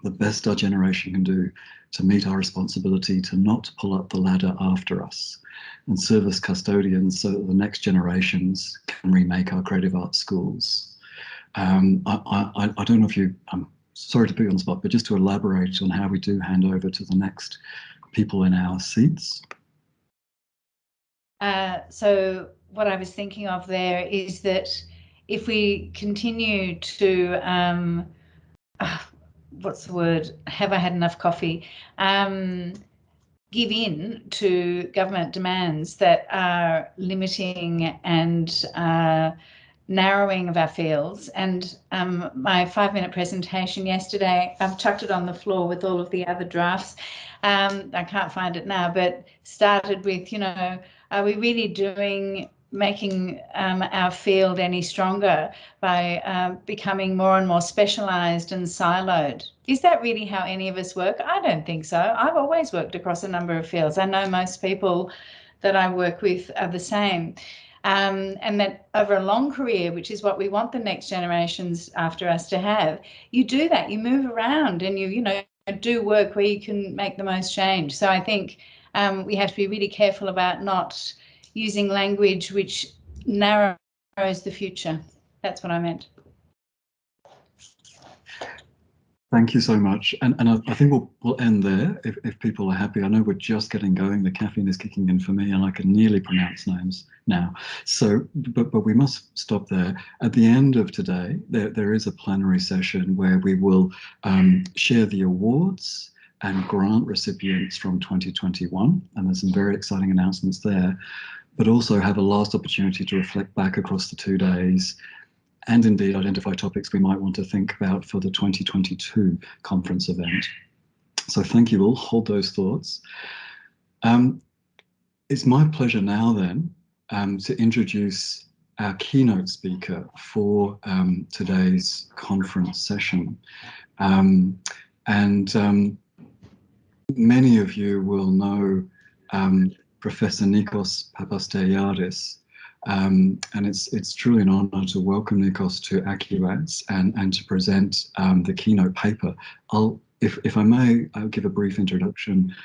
the best our generation can do to meet our responsibility to not pull up the ladder after us and serve as custodians so that the next generations can remake our creative arts schools? I don't know if I'm sorry to put you on the spot, but just to elaborate on how we do hand over to the next people in our seats. So what I was thinking of there is that if we continue to, what's the word? Have I had enough coffee? Give in to government demands that are limiting and narrowing of our fields. And my 5-minute presentation yesterday, I've chucked it on the floor with all of the other drafts. I can't find it now, but started with, are we really making our field any stronger by becoming more and more specialised and siloed? Is that really how any of us work? I don't think so. I've always worked across a number of fields. I know most people that I work with are the same. And that over a long career, which is what we want the next generations after us to have, you do that, you move around and you do work where you can make the most change. So I think we have to be really careful about not using language which narrows the future. That's what I meant. Thank you so much. And I think we'll end there if people are happy. I know we're just getting going. The caffeine is kicking in for me and I can nearly pronounce names now. So, but we must stop there. At the end of today, there is a plenary session where we will share the awards and grant recipients from 2021. And there's some very exciting announcements there, but also have a last opportunity to reflect back across the 2 days and indeed identify topics we might want to think about for the 2022 conference event. So thank you all, hold those thoughts. It's my pleasure now then to introduce our keynote speaker for today's conference session. Many of you will know Professor Nikos Papastergiadis. And it's truly an honour to welcome Nikos to ACUADS and to present the keynote paper. If I may, I'll give a brief introduction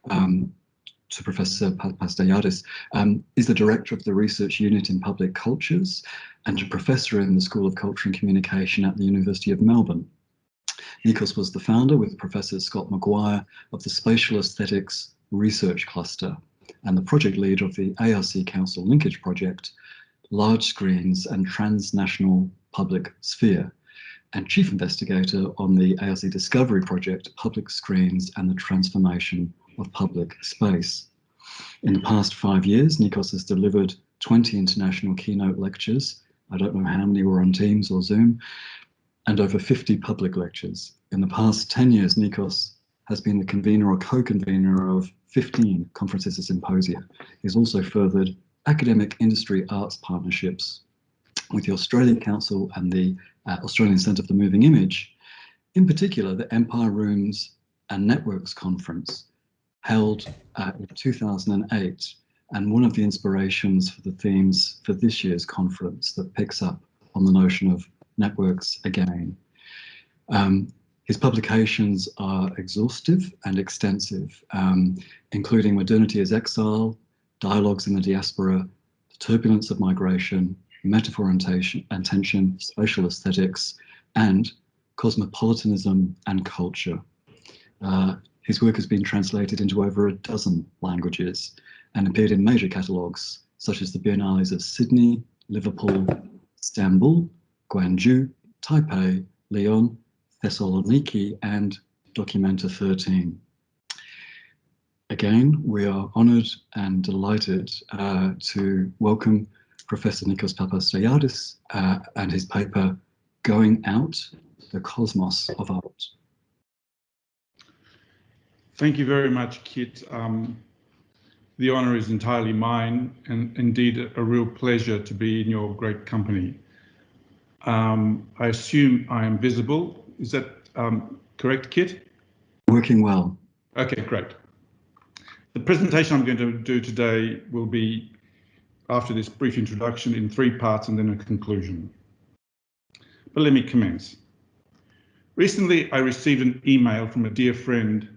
to Professor Papastergiadis. Is the Director of the Research Unit in Public Cultures and a Professor in the School of Culture and Communication at the University of Melbourne. Nikos was the founder with Professor Scott Maguire of the Spatial Aesthetics Research Cluster and the project lead of the ARC Council Linkage Project, Large Screens and Transnational Public Sphere, and chief investigator on the ARC Discovery Project, Public Screens and the Transformation of Public Space. In the past 5 years, Nikos has delivered 20 international keynote lectures. I don't know how many were on Teams or Zoom, and over 50 public lectures. In the past 10 years, Nikos has been the convener or co-convener of 15 conferences and symposia. He's also furthered academic industry arts partnerships with the Australian Council and the Australian Centre for the Moving Image, in particular the Empire Rooms and Networks Conference held in 2008, and one of the inspirations for the themes for this year's conference that picks up on the notion of networks again. His publications are exhaustive and extensive, including Modernity as Exile, Dialogues in the Diaspora, The Turbulence of Migration, Metaphor and Tension, Spatial Aesthetics, and Cosmopolitanism and Culture. His work has been translated into over a dozen languages and appeared in major catalogues such as the Biennales of Sydney, Liverpool, Istanbul, Gwangju, Taipei, Lyon, Thessaloniki, and Documenta 13. Again, we are honoured and delighted to welcome Professor Nikos Papastergiadis and his paper, Going Out, the Cosmos of Art. Thank you very much, Kit. The honour is entirely mine, and indeed a real pleasure to be in your great company. I assume I am visible. Is that correct, Kit? Working well. Okay, great. The presentation I'm going to do today will be, after this brief introduction, in 3 parts and then a conclusion. But let me commence. Recently, I received an email from a dear friend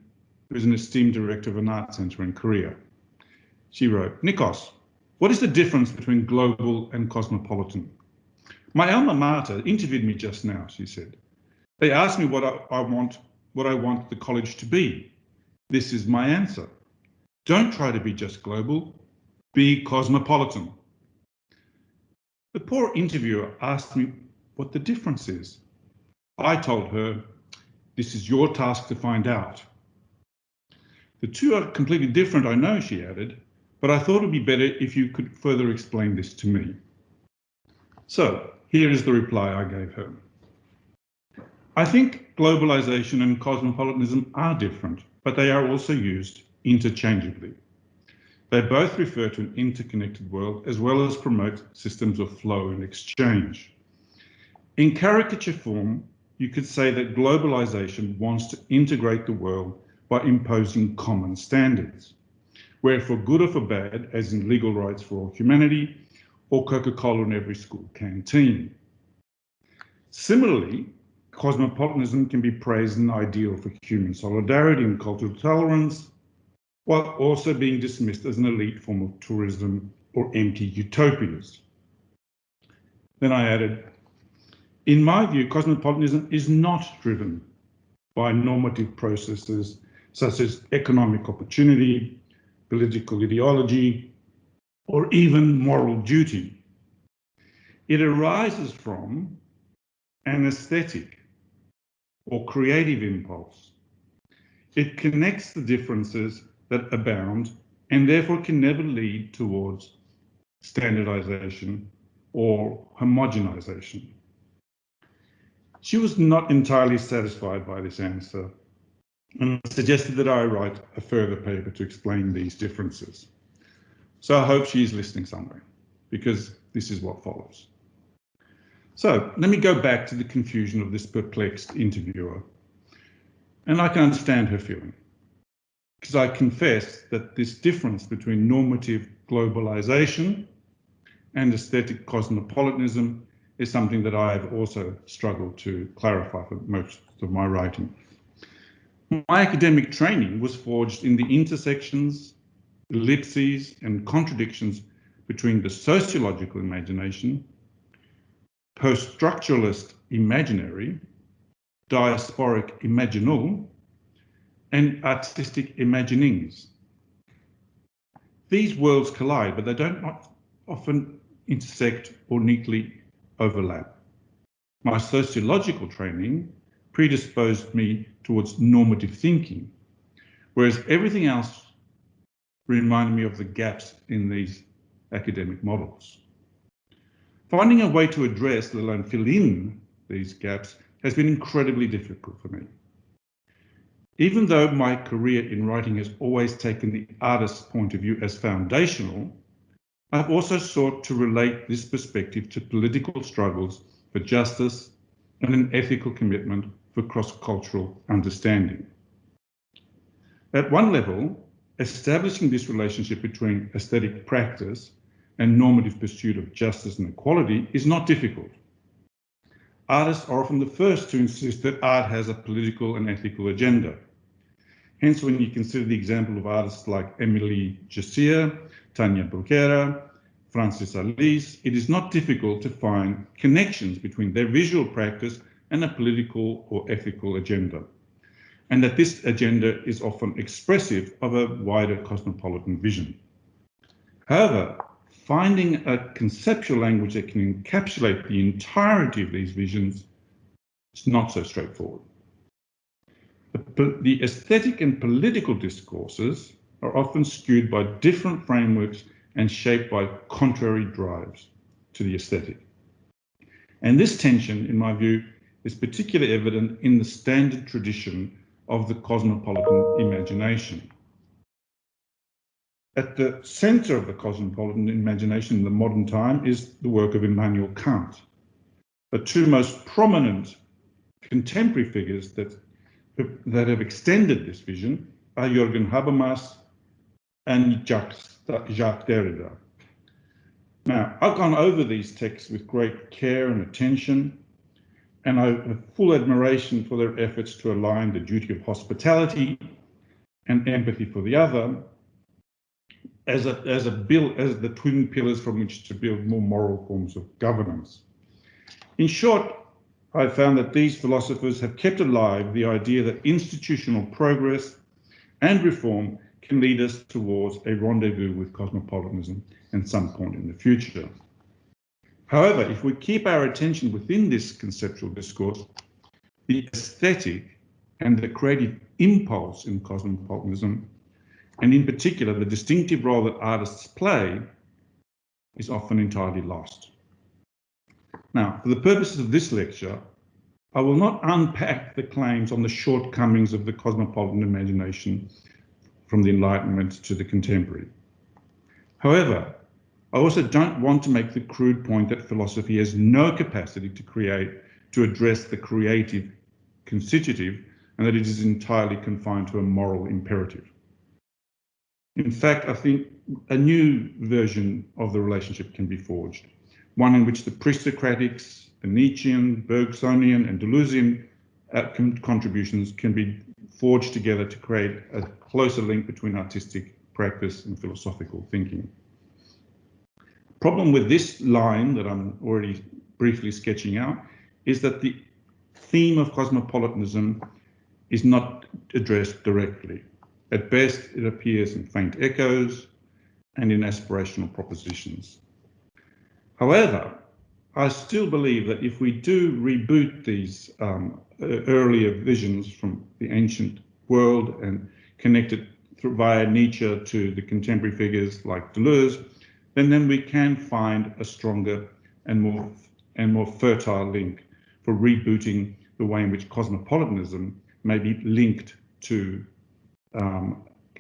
who is an esteemed director of an art centre in Korea. She wrote, "Nikos, what is the difference between global and cosmopolitan? My alma mater interviewed me just now," she said. "They asked me what I want the college to be. This is my answer. Don't try to be just global, be cosmopolitan." The poor interviewer asked me what the difference is. I told her, "This is your task to find out." "The two are completely different, I know," she added, "but I thought it would be better if you could further explain this to me." So Here is the reply I gave her. I think globalization and cosmopolitanism are different, but they are also used interchangeably. They both refer to an interconnected world as well as promote systems of flow and exchange. In caricature form, you could say that globalization wants to integrate the world by imposing common standards, where for good or for bad, as in legal rights for all humanity, or Coca-Cola in every school canteen. Similarly, cosmopolitanism can be praised as an ideal for human solidarity and cultural tolerance, while also being dismissed as an elite form of tourism or empty utopias. Then I added, in my view, cosmopolitanism is not driven by normative processes such as economic opportunity, political ideology, or even moral duty. It arises from an aesthetic or creative impulse. It connects the differences that abound and therefore can never lead towards standardization or homogenization. She was not entirely satisfied by this answer and suggested that I write a further paper to explain these differences. So I hope she is listening somewhere, because this is what follows. So let me go back to the confusion of this perplexed interviewer. And I can understand her feeling, because I confess that this difference between normative globalization and aesthetic cosmopolitanism is something that I have also struggled to clarify for most of my writing. My academic training was forged in the intersections, ellipses, and contradictions between the sociological imagination, post-structuralist imaginary, diasporic imaginal, and artistic imaginings. These worlds collide, but they don't often intersect or neatly overlap. My sociological training predisposed me towards normative thinking, whereas everything else reminded me of the gaps in these academic models. Finding a way to address, let alone fill in, these gaps has been incredibly difficult for me. Even though my career in writing has always taken the artist's point of view as foundational, I've also sought to relate this perspective to political struggles for justice and an ethical commitment for cross-cultural understanding. At one level, establishing this relationship between aesthetic practice and normative pursuit of justice and equality is not difficult. Artists are often the first to insist that art has a political and ethical agenda. Hence, when you consider the example of artists like Emily Jessier, Tania Bruguera, Francis Alice, it is not difficult to find connections between their visual practice and a political or ethical agenda, and that this agenda is often expressive of a wider cosmopolitan vision. However, finding a conceptual language that can encapsulate the entirety of these visions is not so straightforward. The aesthetic and political discourses are often skewed by different frameworks and shaped by contrary drives to the aesthetic. And this tension, in my view, is particularly evident in the standard tradition of the cosmopolitan imagination. At the center of the cosmopolitan imagination in the modern time is the work of Immanuel Kant. The two most prominent contemporary figures that have extended this vision are Jürgen Habermas and Jacques Derrida. Now, I've gone over these texts with great care and attention, and I have full admiration for their efforts to align the duty of hospitality and empathy for the other as the twin pillars from which to build more moral forms of governance. In short, I found that these philosophers have kept alive the idea that institutional progress and reform can lead us towards a rendezvous with cosmopolitanism at some point in the future. However, if we keep our attention within this conceptual discourse, the aesthetic and the creative impulse in cosmopolitanism, and in particular the distinctive role that artists play, is often entirely lost. Now, for the purposes of this lecture, I will not unpack the claims on the shortcomings of the cosmopolitan imagination from the Enlightenment to the contemporary. However, I also don't want to make the crude point that philosophy has no capacity to address the creative constitutive, and that it is entirely confined to a moral imperative. In fact, I think a new version of the relationship can be forged, one in which the pre-Socratics, the Nietzschean, Bergsonian and Deleuzian contributions can be forged together to create a closer link between artistic practice and philosophical thinking. The problem with this line that I'm already briefly sketching out is that the theme of cosmopolitanism is not addressed directly. At best, it appears in faint echoes and in aspirational propositions. However, I still believe that if we do reboot these earlier visions from the ancient world and connect it via Nietzsche to the contemporary figures like Deleuze, then we can find a stronger and more fertile link for rebooting the way in which cosmopolitanism may be linked to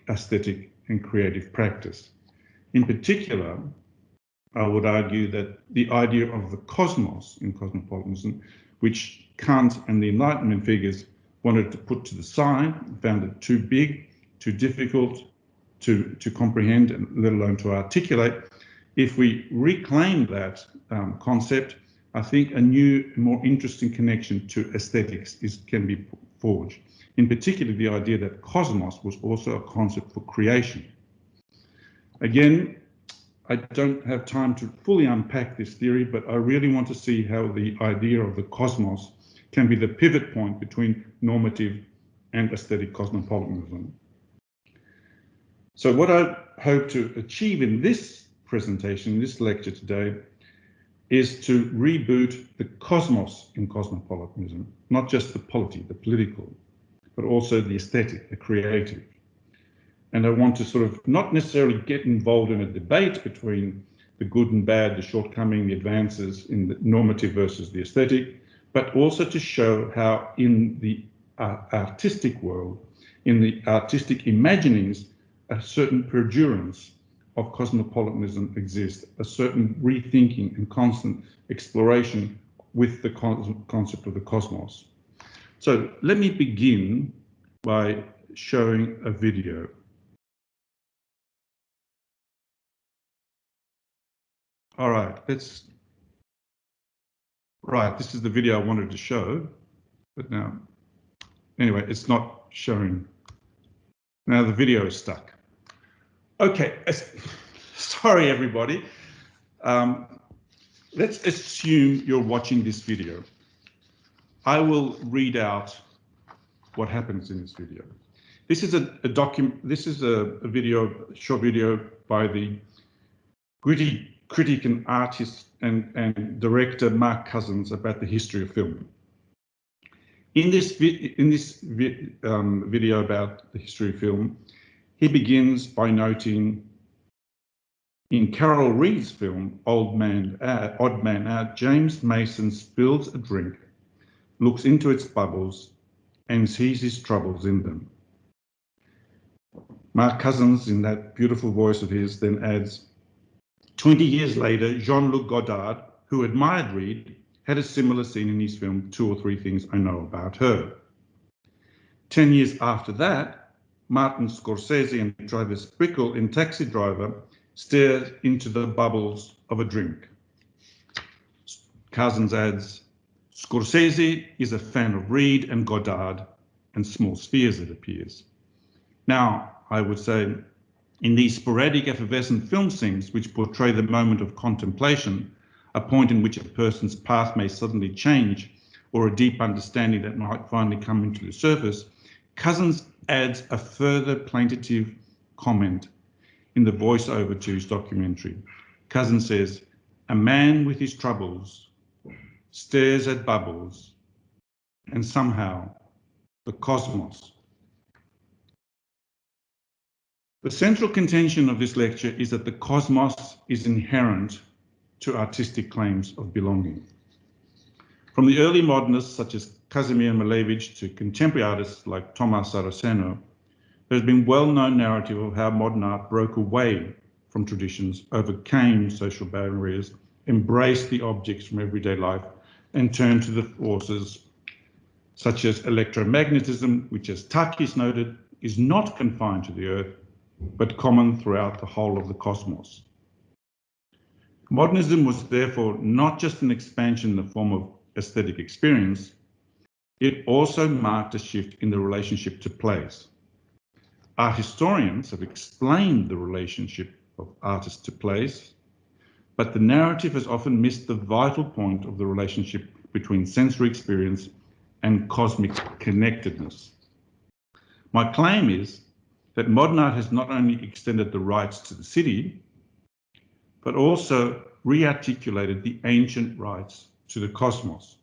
aesthetic and creative practice. In particular, I would argue that the idea of the cosmos in cosmopolitanism, which Kant and the Enlightenment figures wanted to put to the side, found it too big, too difficult to comprehend, and let alone to articulate. If we reclaim that concept, I think a new, more interesting connection to aesthetics can be forged. In particular, the idea that cosmos was also a concept for creation. Again, I don't have time to fully unpack this theory, but I really want to see how the idea of the cosmos can be the pivot point between normative and aesthetic cosmopolitanism. So what I hope to achieve in this presentation, this lecture today, is to reboot the cosmos in cosmopolitanism, not just the polity, the political, but also the aesthetic, the creative. And I want to sort of not necessarily get involved in a debate between the good and bad, the shortcoming, the advances in the normative versus the aesthetic, but also to show how in the artistic world, in the artistic imaginings, a certain perdurance of cosmopolitanism exists, a certain rethinking and constant exploration with the concept of the cosmos. So let me begin by showing a video. All right, this is the video I wanted to show, but now, anyway, it's not showing. Now the video is stuck. Okay, sorry everybody. Let's assume you're watching this video. I will read out what happens in this video. This is a short video by the critic and artist and director Mark Cousins about the history of film. In this video about the history of film, he begins by noting in Carol Reed's film Odd Man Out, James Mason spills a drink, looks into its bubbles, and sees his troubles in them. Mark Cousins, in that beautiful voice of his, then adds, 20 years later, Jean-Luc Godard, who admired Reed, had a similar scene in his film 2 or 3 Things I Know About Her. 10 years after that, Martin Scorsese and Travis Bickle in Taxi Driver stares into the bubbles of a drink. Cousins adds, Scorsese is a fan of Reed and Godard and small spheres, it appears. Now, I would say, in these sporadic effervescent film scenes which portray the moment of contemplation, a point in which a person's path may suddenly change or a deep understanding that might finally come into the surface, Cousins adds a further plaintive comment in the voiceover to his documentary. Cousins says, a man with his troubles stares at bubbles and somehow the cosmos. The central contention of this lecture is that the cosmos is inherent to artistic claims of belonging. From the early modernists such as Kazimir Malevich to contemporary artists like Tomas Saraceno, there has been well-known narrative of how modern art broke away from traditions, overcame social barriers, embraced the objects from everyday life, and turned to the forces such as electromagnetism, which, as Takis noted, is not confined to the Earth, but common throughout the whole of the cosmos. Modernism was therefore not just an expansion in the form of aesthetic experience, it also marked a shift in the relationship to place. Art historians have explained the relationship of artist to place, but the narrative has often missed the vital point of the relationship between sensory experience and cosmic connectedness. My claim is that modern art has not only extended the rights to the city, but also rearticulated the ancient rights to the cosmos.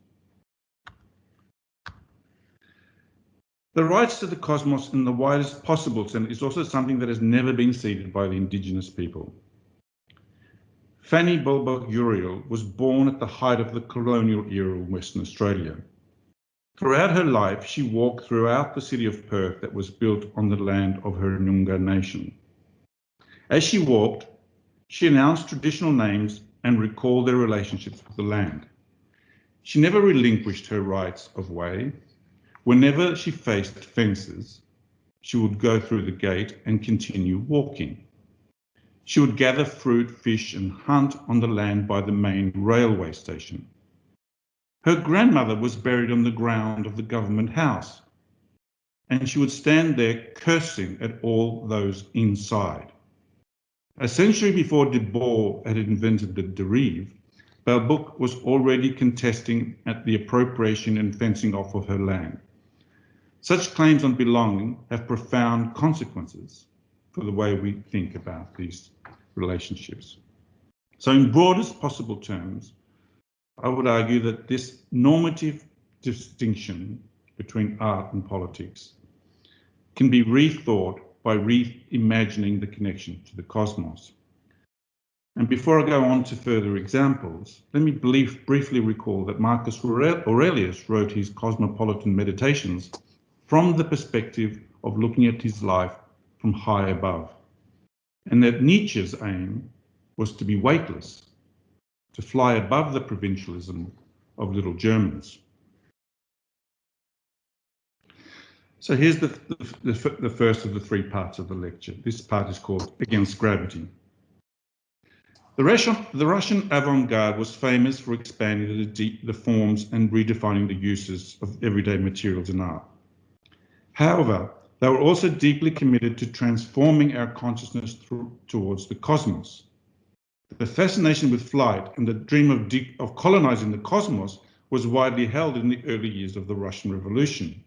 The rights to the cosmos in the widest possible sense is also something that has never been ceded by the indigenous people. Fanny Bulbach Uriel was born at the height of the colonial era in Western Australia. Throughout her life, she walked throughout the city of Perth that was built on the land of her Noongar nation. As she walked, she announced traditional names and recalled their relationships with the land. She never relinquished her rights of way. Whenever she faced fences, she would go through the gate and continue walking. She would gather fruit, fish, and hunt on the land by the main railway station. Her grandmother was buried on the ground of the government house, and she would stand there cursing at all those inside. A century before de Boer had invented the derive, Balbuk was already contesting at the appropriation and fencing off of her land. Such claims on belonging have profound consequences for the way we think about these relationships. So in broadest possible terms, I would argue that this normative distinction between art and politics can be rethought by reimagining the connection to the cosmos. And before I go on to further examples, let me briefly recall that Marcus Aurelius wrote his Cosmopolitan Meditations from the perspective of looking at his life from high above, and that Nietzsche's aim was to be weightless, to fly above the provincialism of little Germans. So here's the first of the three parts of the lecture. This part is called Against Gravity. The Russian avant-garde was famous for expanding the forms and redefining the uses of everyday materials in art. However, they were also deeply committed to transforming our consciousness towards the cosmos. The fascination with flight and the dream of colonizing the cosmos was widely held in the early years of the Russian Revolution.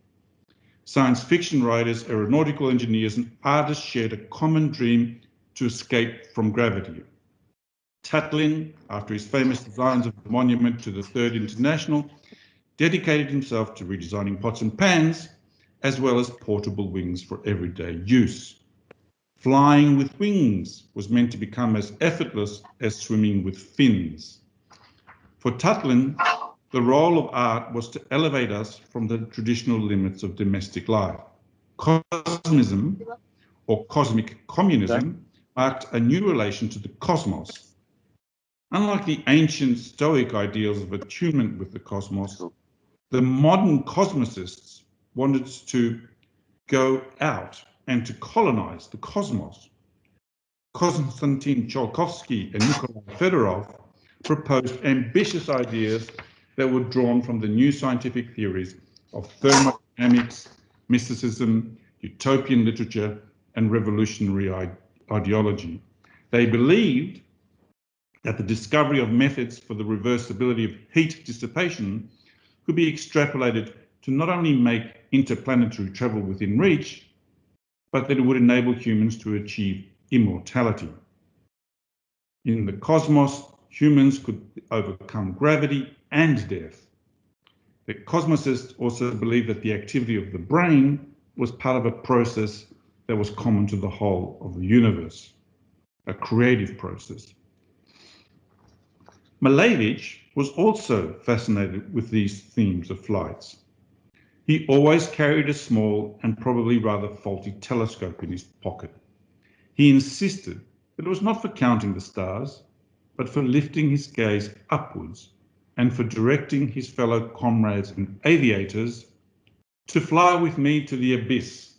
Science fiction writers, aeronautical engineers, and artists shared a common dream to escape from gravity. Tatlin, after his famous designs of the monument to the Third International, dedicated himself to redesigning pots and pans, as well as portable wings for everyday use. Flying with wings was meant to become as effortless as swimming with fins. For Tatlin, the role of art was to elevate us from the traditional limits of domestic life. Cosmism, or cosmic communism, marked a new relation to the cosmos. Unlike the ancient Stoic ideals of attunement with the cosmos, the modern cosmicists wanted to go out and to colonize the cosmos. Konstantin Tsiolkovsky and Nikolai Fedorov proposed ambitious ideas that were drawn from the new scientific theories of thermodynamics, mysticism, utopian literature, and revolutionary ideology. They believed that the discovery of methods for the reversibility of heat dissipation could be extrapolated to not only make interplanetary travel within reach, but that it would enable humans to achieve immortality. In the cosmos, humans could overcome gravity and death. The cosmocists also believed that the activity of the brain was part of a process that was common to the whole of the universe, a creative process. Malevich was also fascinated with these themes of flights. He always carried a small and probably rather faulty telescope in his pocket. He insisted that it was not for counting the stars, but for lifting his gaze upwards and for directing his fellow comrades and aviators to fly with me to the abyss.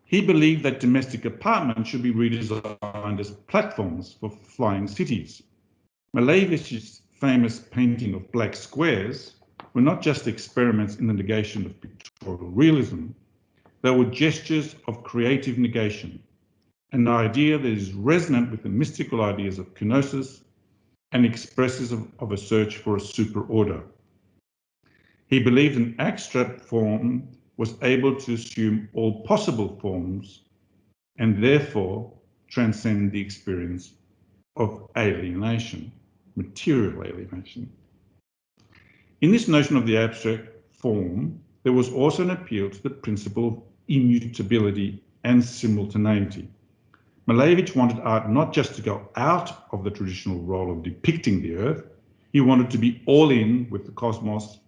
He believed that domestic apartments should be redesigned as platforms for flying cities. Malevich's famous painting of black squares were not just experiments in the negation of pictorial realism, they were gestures of creative negation, an idea that is resonant with the mystical ideas of kenosis and expressive of a search for a superorder. He believed an abstract form was able to assume all possible forms and therefore transcend the experience of alienation, material alienation. In this notion of the abstract form, there was also an appeal to the principle of immutability and simultaneity. Malevich wanted art not just to go out of the traditional role of depicting the earth, he wanted to be all in with the cosmos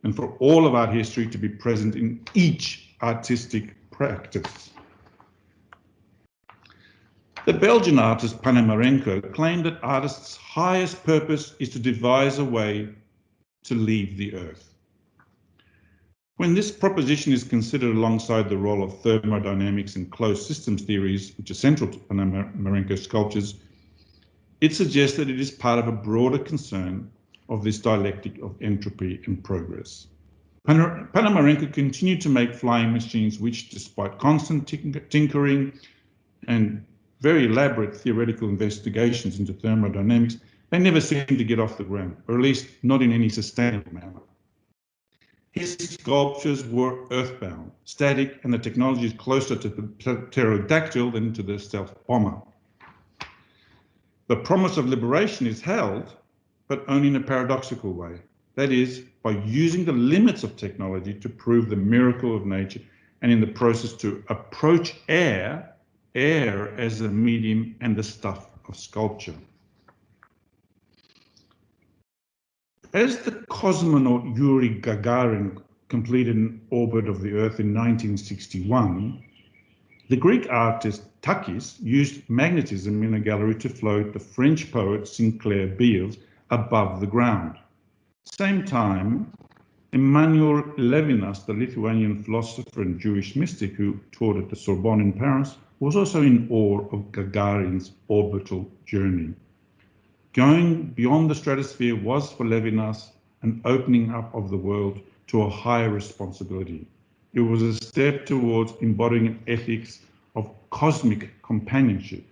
and for all of art history to be present in each artistic practice. The Belgian artist Panamarenko claimed that artists' highest purpose is to devise a way to leave the earth. When this proposition is considered alongside the role of thermodynamics and closed systems theories, which are central to Panamarenko's sculptures, it suggests that it is part of a broader concern of this dialectic of entropy and progress. Panamarenko continued to make flying machines which, despite constant tinkering and very elaborate theoretical investigations into thermodynamics, they never seemed to get off the ground, or at least not in any sustainable manner. His sculptures were earthbound, static, and the technology is closer to the pterodactyl than to the stealth bomber. The promise of liberation is held, but only in a paradoxical way. That is, by using the limits of technology to prove the miracle of nature, and in the process to approach air as a medium and the stuff of sculpture. As the cosmonaut Yuri Gagarin completed an orbit of the Earth in 1961, the Greek artist Takis used magnetism in a gallery to float the French poet Sinclair Beals above the ground. Same time, Emmanuel Levinas, the Lithuanian philosopher and Jewish mystic who taught at the Sorbonne in Paris, was also in awe of Gagarin's orbital journey. Going beyond the stratosphere was for Levinas an opening up of the world to a higher responsibility. It was a step towards embodying an ethics of cosmic companionship.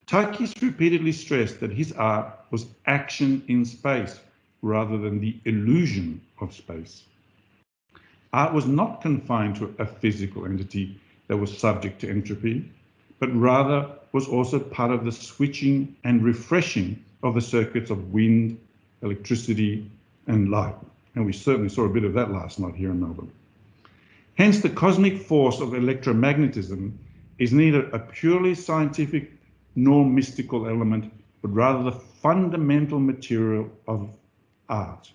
Takis repeatedly stressed that his art was action in space rather than the illusion of space. Art was not confined to a physical entity that was subject to entropy, but rather was also part of the switching and refreshing of the circuits of wind, electricity, and light. And we certainly saw a bit of that last night here in Melbourne. Hence, the cosmic force of electromagnetism is neither a purely scientific nor mystical element, but rather the fundamental material of art.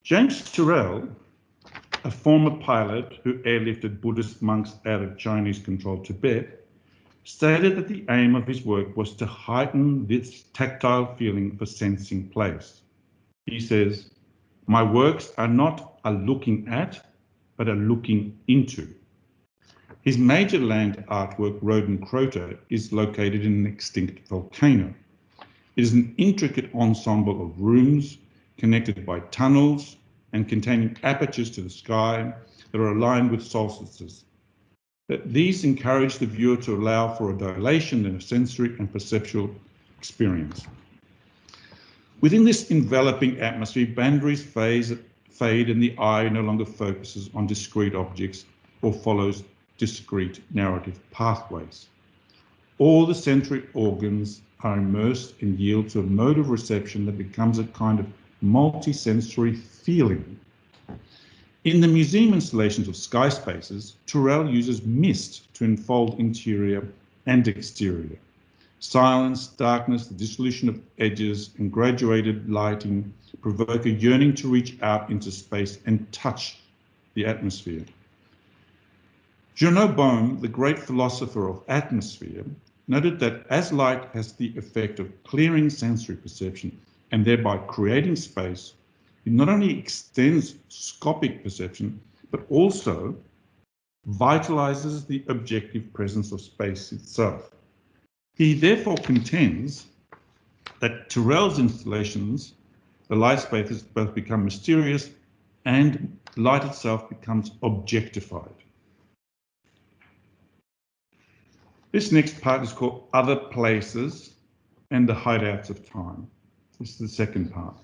James Turrell, a former pilot who airlifted Buddhist monks out of Chinese-controlled Tibet, stated that the aim of his work was to heighten this tactile feeling for sensing place. He says, "My works are not a looking at, but a looking into." His major land artwork, Rodenkroter, is located in an extinct volcano. It is an intricate ensemble of rooms connected by tunnels and containing apertures to the sky that are aligned with solstices. These encourage the viewer to allow for a dilation in a sensory and perceptual experience. Within this enveloping atmosphere, boundaries fade and the eye no longer focuses on discrete objects or follows discrete narrative pathways. All the sensory organs are immersed and yield to a mode of reception that becomes a kind of multi-sensory feeling. In the museum installations of Sky Spaces, Turrell uses mist to enfold interior and exterior. Silence, darkness, the dissolution of edges, and graduated lighting provoke a yearning to reach out into space and touch the atmosphere. Yuggerabul, the great philosopher of atmosphere, noted that as light has the effect of clearing sensory perception and thereby creating space, it not only extends scopic perception, but also vitalizes the objective presence of space itself. He therefore contends that Turrell's installations, the light spaces both become mysterious and light itself becomes objectified. This next part is called Other Places and the Hideouts of Time. This is the second part.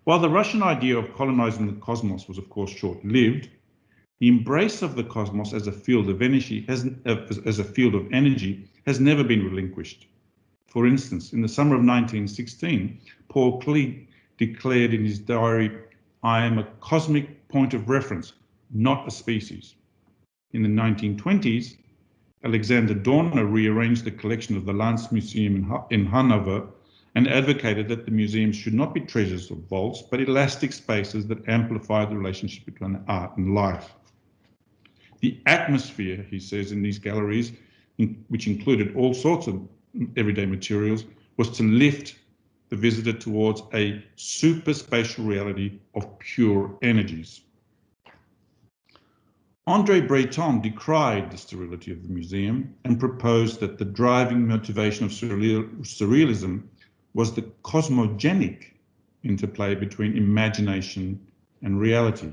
While the Russian idea of colonizing the cosmos was of course short-lived, the embrace of the cosmos as a field of energy has never been relinquished. For instance, in the summer of 1916, Paul Klee declared in his diary, "I am a cosmic point of reference, not a species." In the 1920s, Alexander Dorner rearranged the collection of the Landesmuseum in Hanover and advocated that the museums should not be treasures or vaults, but elastic spaces that amplify the relationship between art and life. The atmosphere, he says, in these galleries, which included all sorts of everyday materials, was to lift the visitor towards a superspatial reality of pure energies. André Breton decried the sterility of the museum and proposed that the driving motivation of surrealism was the cosmogenic interplay between imagination and reality.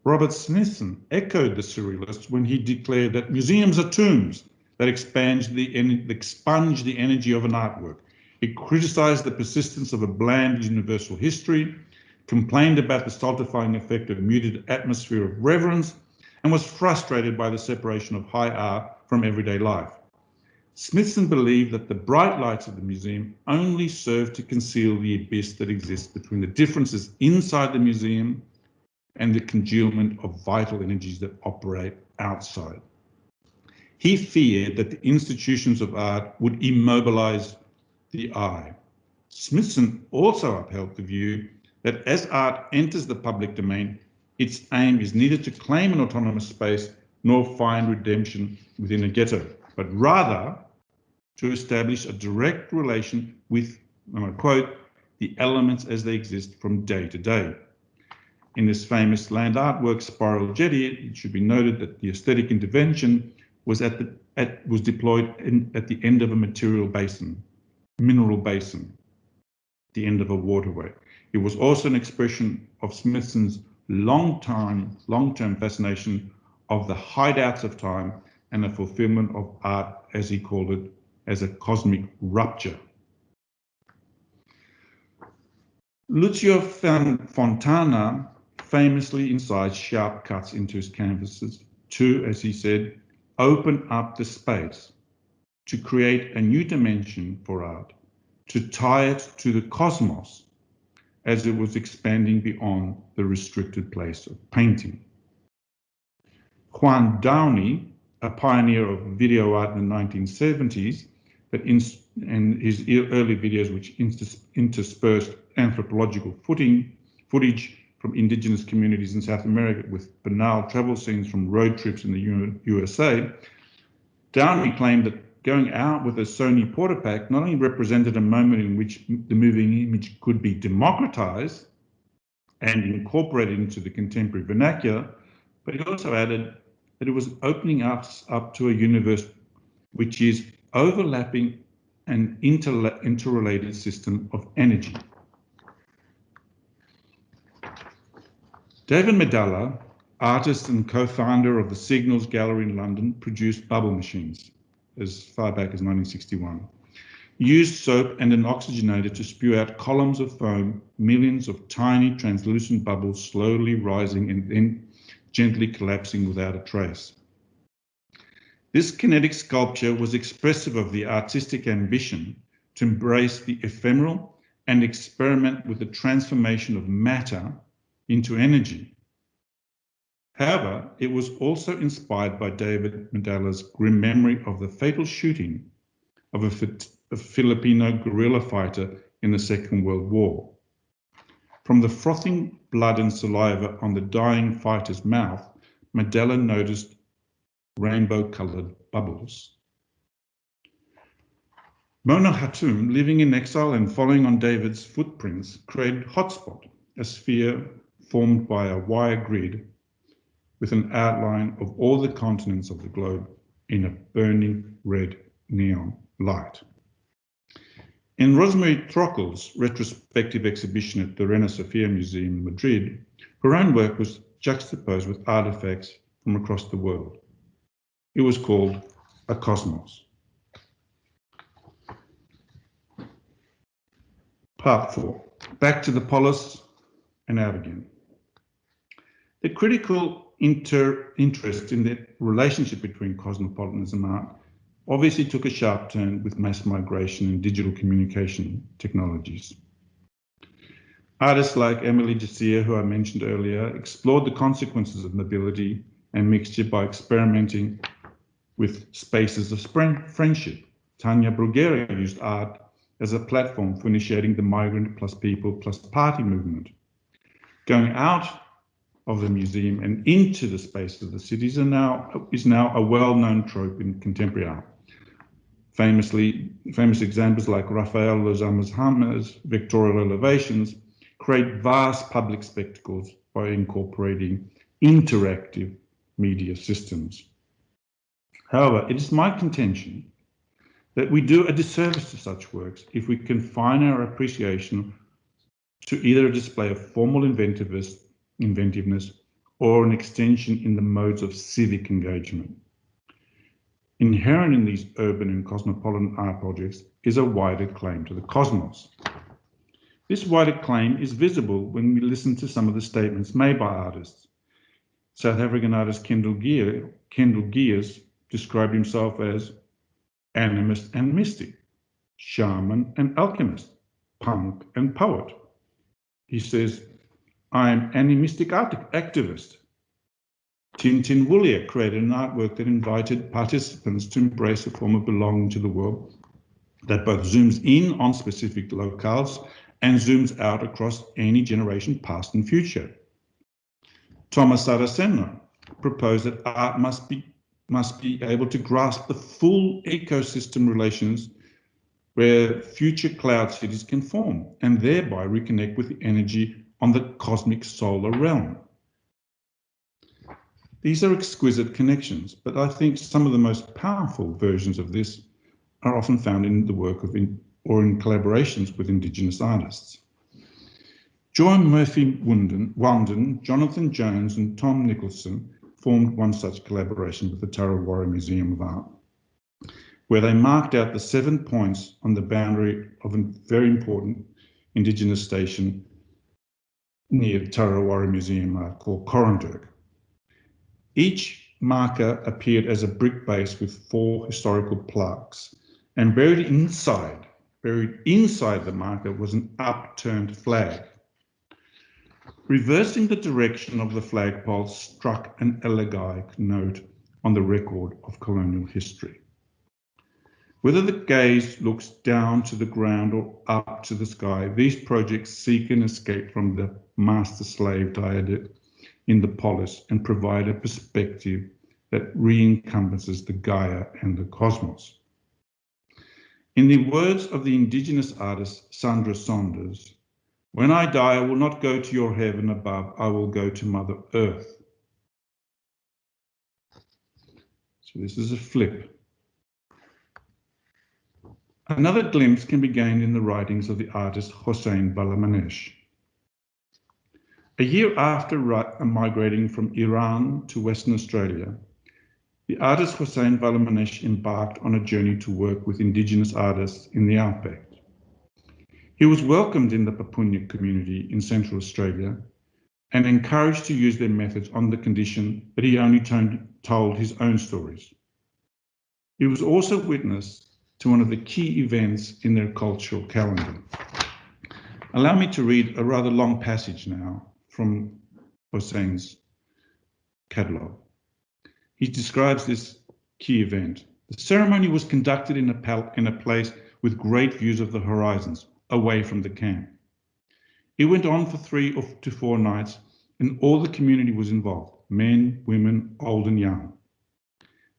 Robert Smithson echoed the surrealists when he declared that museums are tombs that expunge the energy of an artwork. He criticized the persistence of a bland universal history, complained about the stultifying effect of a muted atmosphere of reverence, and was frustrated by the separation of high art from everyday life. Smithson believed that the bright lights of the museum only serve to conceal the abyss that exists between the differences inside the museum and the congealment of vital energies that operate outside. He feared that the institutions of art would immobilize the eye. Smithson also upheld the view that as art enters the public domain, its aim is neither to claim an autonomous space nor find redemption within a ghetto, but rather to establish a direct relation with, and I quote, the elements as they exist from day to day. In this famous land artwork, Spiral Jetty, it should be noted that the aesthetic intervention was deployed at the end of a mineral basin, the end of a waterway. It was also an expression of Smithson's long-term fascination of the hideouts of time and the fulfillment of art, as he called it, as a cosmic rupture. Lucio Fontana famously incites sharp cuts into his canvases to, as he said, open up the space, to create a new dimension for art, to tie it to the cosmos as it was expanding beyond the restricted place of painting. Juan Downey, a pioneer of video art in the 1970s, and his early videos which interspersed anthropological footage from indigenous communities in South America with banal travel scenes from road trips in the USA, Downey claimed that going out with a Sony Portapack not only represented a moment in which the moving image could be democratized and incorporated into the contemporary vernacular, but it also added that it was opening us up to a universe which is overlapping an interrelated system of energy. David Medalla, artist and co-founder of the Signals Gallery in London, produced bubble machines as far back as 1961. Used soap and an oxygenator to spew out columns of foam, millions of tiny translucent bubbles slowly rising and then gently collapsing without a trace. This kinetic sculpture was expressive of the artistic ambition to embrace the ephemeral and experiment with the transformation of matter into energy. However, it was also inspired by David Medalla's grim memory of the fatal shooting of a Filipino guerrilla fighter in the Second World War. From the frothing blood and saliva on the dying fighter's mouth, Mandela noticed rainbow-coloured bubbles. Mona Hatum, living in exile and following on David's footprints, created Hotspot, a sphere formed by a wire grid with an outline of all the continents of the globe in a burning red neon light. In Rosemary Trockel's retrospective exhibition at the Reina Sofia Museum in Madrid, her own work was juxtaposed with artifacts from across the world. It was called A Cosmos. Part 4. Back to the polis and out again. The critical interest in the relationship between cosmopolitanism and art obviously took a sharp turn with mass migration and digital communication technologies. Artists like Emily Desir, who I mentioned earlier, explored the consequences of mobility and mixture by experimenting with spaces of friendship. Tanya Bruguera used art as a platform for initiating the migrant plus people plus party movement. Going out of the museum and into the space of the cities is now a well-known trope in contemporary art. Famous examples like Rafael Lozama's Hammer's Victorial Elevations create vast public spectacles by incorporating interactive media systems. However, it is my contention that we do a disservice to such works if we confine our appreciation to either a display of formal inventiveness or an extension in the modes of civic engagement. Inherent in these urban and cosmopolitan art projects is a wider claim to the cosmos. This wider claim is visible when we listen to some of the statements made by artists. South African artist Kendall Gears described himself as animist and mystic, shaman and alchemist, punk and poet. He says, "I'm animistic activist." Tintin Woolley created an artwork that invited participants to embrace a form of belonging to the world that both zooms in on specific locales and zooms out across any generation, past and future. Thomas Saraceno proposed that art must be able to grasp the full ecosystem relations where future cloud cities can form and thereby reconnect with the energy on the cosmic solar realm. These are exquisite connections, but I think some of the most powerful versions of this are often found in the work of or in collaborations with Indigenous artists. Joy Murphy-Wanden, Jonathan Jones and Tom Nicholson formed one such collaboration with the Tarawara Museum of Art, where they marked out the 7 points on the boundary of a very important Indigenous station near Tarawara Museum of Art called Corandurg. Each marker appeared as a brick base with 4 historical plaques, and buried inside the marker was an upturned flag. Reversing the direction of the flagpole struck an elegiac note on the record of colonial history. Whether the gaze looks down to the ground or up to the sky, these projects seek an escape from the master-slave dyad in the polis and provide a perspective that re-encompasses the Gaia and the cosmos. In the words of the Indigenous artist Sandra Saunders, "When I die, I will not go to your heaven above, I will go to Mother Earth." So this is a flip. Another glimpse can be gained in the writings of the artist Hossein Balamanesh. A year after migrating from Iran to Western Australia, the artist Hossein Balamanesh embarked on a journey to work with Indigenous artists in the outback. He was welcomed in the Papunya community in Central Australia and encouraged to use their methods on the condition that he only told his own stories. He was also witness to one of the key events in their cultural calendar. Allow me to read a rather long passage now from Hossein's catalogue. He describes this key event The ceremony was conducted in a place with great views of the horizons, away from the camp. It went on for 3 to 4 nights, and all the community was involved, men, women, old and young.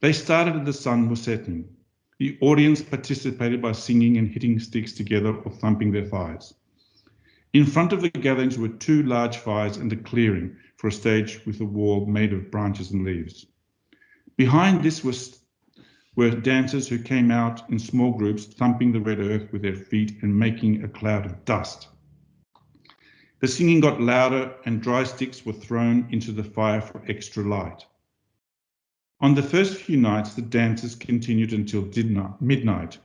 They started as the sun was setting. The audience participated by singing and hitting sticks together or thumping their thighs. In front of the gatherings were 2 large fires and a clearing for a stage with a wall made of branches and leaves. Behind this were dancers who came out in small groups, thumping the red earth with their feet and making a cloud of dust. The singing got louder and dry sticks were thrown into the fire for extra light. On the first few nights, the dances continued until midnight,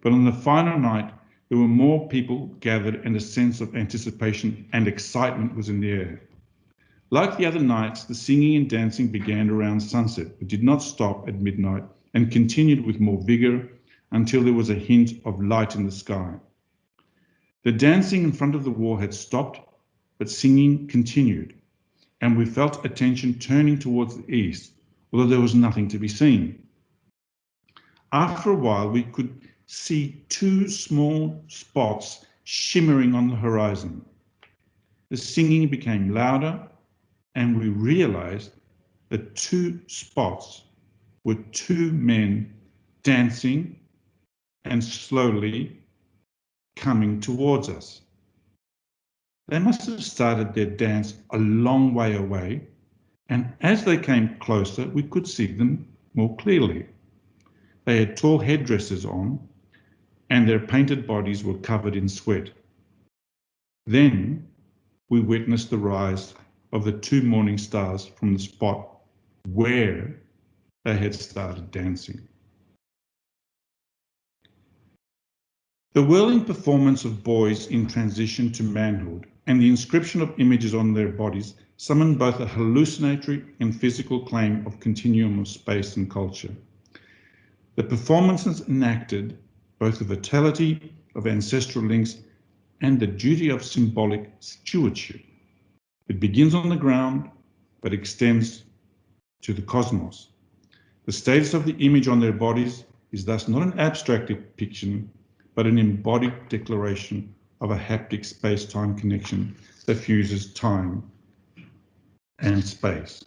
but on the final night, there were more people gathered and a sense of anticipation and excitement was in the air. Like the other nights, the singing and dancing began around sunset, but did not stop at midnight and continued with more vigor until there was a hint of light in the sky. The dancing in front of the wall had stopped, but singing continued, and we felt attention turning towards the east, although there was nothing to be seen. After a while, we could see 2 small spots shimmering on the horizon. The singing became louder, and we realized that 2 spots were 2 men dancing and slowly coming towards us. They must have started their dance a long way away, and as they came closer, we could see them more clearly. They had tall headdresses on, and their painted bodies were covered in sweat. Then we witnessed the rise of the 2 morning stars from the spot where they had started dancing. The whirling performance of boys in transition to manhood and the inscription of images on their bodies summoned both a hallucinatory and physical claim of continuum of space and culture. The performances enacted both the vitality of ancestral links and the duty of symbolic stewardship. It begins on the ground, but extends to the cosmos. The status of the image on their bodies is thus not an abstract depiction, but an embodied declaration of a haptic space-time connection that fuses time and space.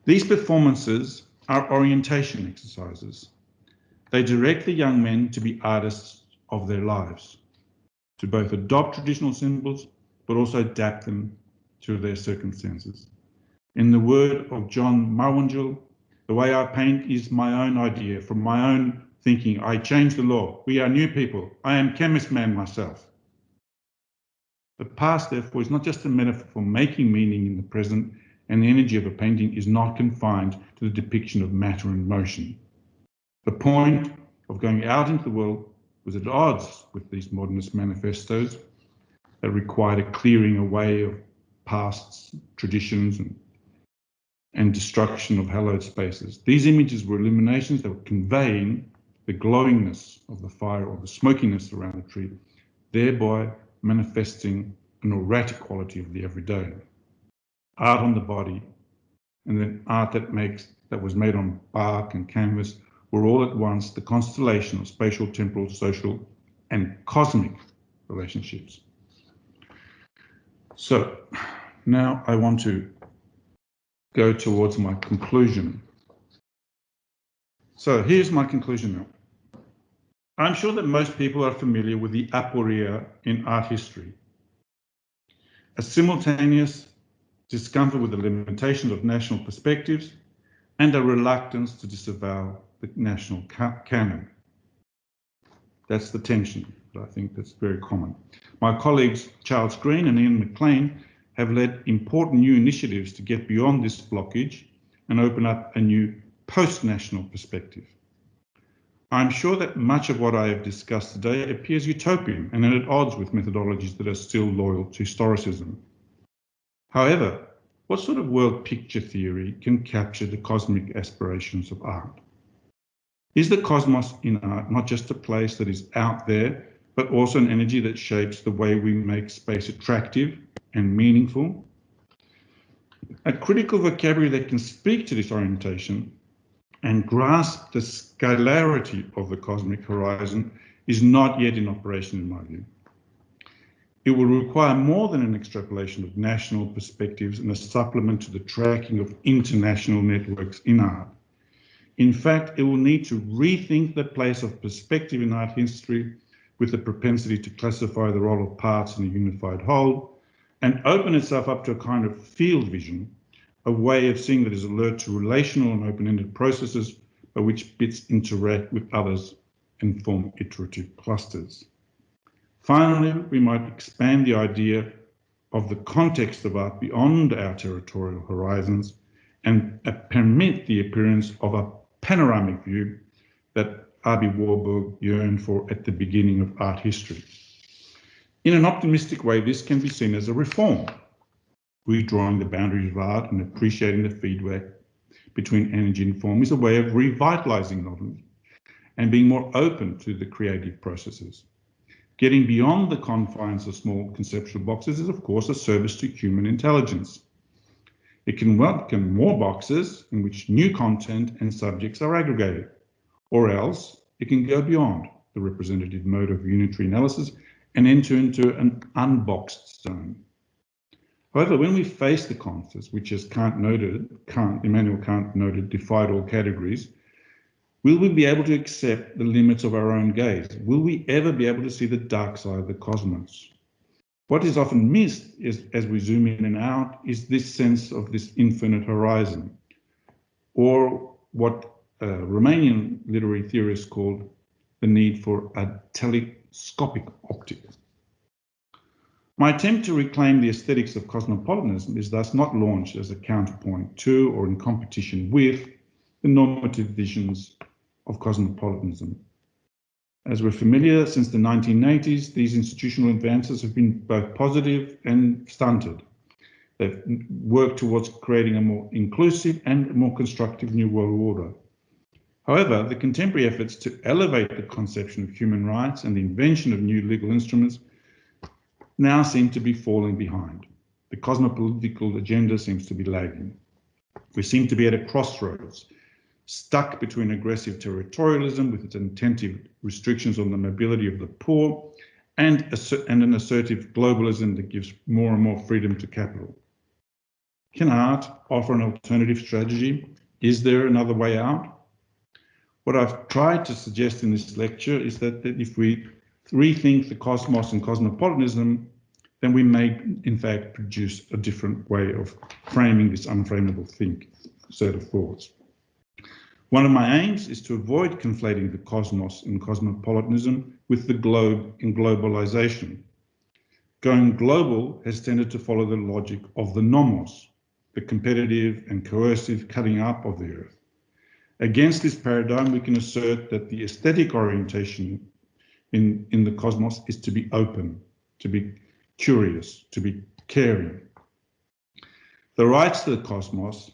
These performances are orientation exercises. They direct the young men to be artists of their lives, to both adopt traditional symbols, but also adapt them to their circumstances. In the word of John Marwangel, the way I paint is my own idea, from my own thinking. I change the law. We are new people. I am chemist man myself. The past, therefore, is not just a metaphor for making meaning in the present, and the energy of a painting is not confined to the depiction of matter and motion. The point of going out into the world was at odds with these modernist manifestos that required a clearing away of past traditions and destruction of hallowed spaces. These images were illuminations that were conveying the glowingness of the fire or the smokiness around the tree, thereby manifesting an auratic quality of the everyday. Art on the body, and then art that was made on bark and canvas were all at once the constellation of spatial, temporal, social, and cosmic relationships. So now I want to go towards my conclusion. So here's my conclusion now. I'm sure that most people are familiar with the aporia in art history, a simultaneous discomfort with the limitations of national perspectives and a reluctance to disavow the national canon. That's the tension, but I think that's very common. My colleagues Charles Green and Ian McLean have led important new initiatives to get beyond this blockage and open up a new post-national perspective. I'm sure that much of what I have discussed today appears utopian and at odds with methodologies that are still loyal to historicism. However, what sort of world picture theory can capture the cosmic aspirations of art? Is the cosmos in art not just a place that is out there, but also an energy that shapes the way we make space attractive and meaningful? A critical vocabulary that can speak to this orientation and grasp the scalarity of the cosmic horizon is not yet in operation, in my view. It will require more than an extrapolation of national perspectives and a supplement to the tracking of international networks in art. In fact, it will need to rethink the place of perspective in art history with the propensity to classify the role of parts in a unified whole and open itself up to a kind of field vision, a way of seeing that is alert to relational and open-ended processes by which bits interact with others and form iterative clusters. Finally, we might expand the idea of the context of art beyond our territorial horizons and permit the appearance of a panoramic view that R.B. Warburg yearned for at the beginning of art history. In an optimistic way, this can be seen as a reform, redrawing the boundaries of art and appreciating the feedback between energy and form is a way of revitalizing knowledge and being more open to the creative processes. Getting beyond the confines of small conceptual boxes is, of course, a service to human intelligence. It can welcome more boxes in which new content and subjects are aggregated, or else it can go beyond the representative mode of unitary analysis and enter into an unboxed zone. However, when we face the concepts, which as Immanuel Kant noted, defied all categories, will we be able to accept the limits of our own gaze? Will we ever be able to see the dark side of the cosmos? What is often missed is, as we zoom in and out, is this sense of this infinite horizon, or what Romanian literary theorists called the need for a telescopic optic. My attempt to reclaim the aesthetics of cosmopolitanism is thus not launched as a counterpoint to or in competition with the normative visions of cosmopolitanism. As we're familiar, since the 1980s, these institutional advances have been both positive and stunted. They've worked towards creating a more inclusive and more constructive new world order. However, the contemporary efforts to elevate the conception of human rights and the invention of new legal instruments now seem to be falling behind. The cosmopolitical agenda seems to be lagging. We seem to be at a crossroads, stuck between aggressive territorialism with its intensive restrictions on the mobility of the poor and an assertive globalism that gives more and more freedom to capital. Can art offer an alternative strategy? Is there another way out? What I've tried to suggest in this lecture is that if we rethink the cosmos and cosmopolitanism, then we may in fact produce a different way of framing this unframable set of thoughts. One of my aims is to avoid conflating the cosmos and cosmopolitanism with the globe in globalization. Going global has tended to follow the logic of the nomos, the competitive and coercive cutting up of the earth. Against this paradigm, we can assert that the aesthetic orientation in the cosmos is to be open, to be curious, to be caring. The rights to the cosmos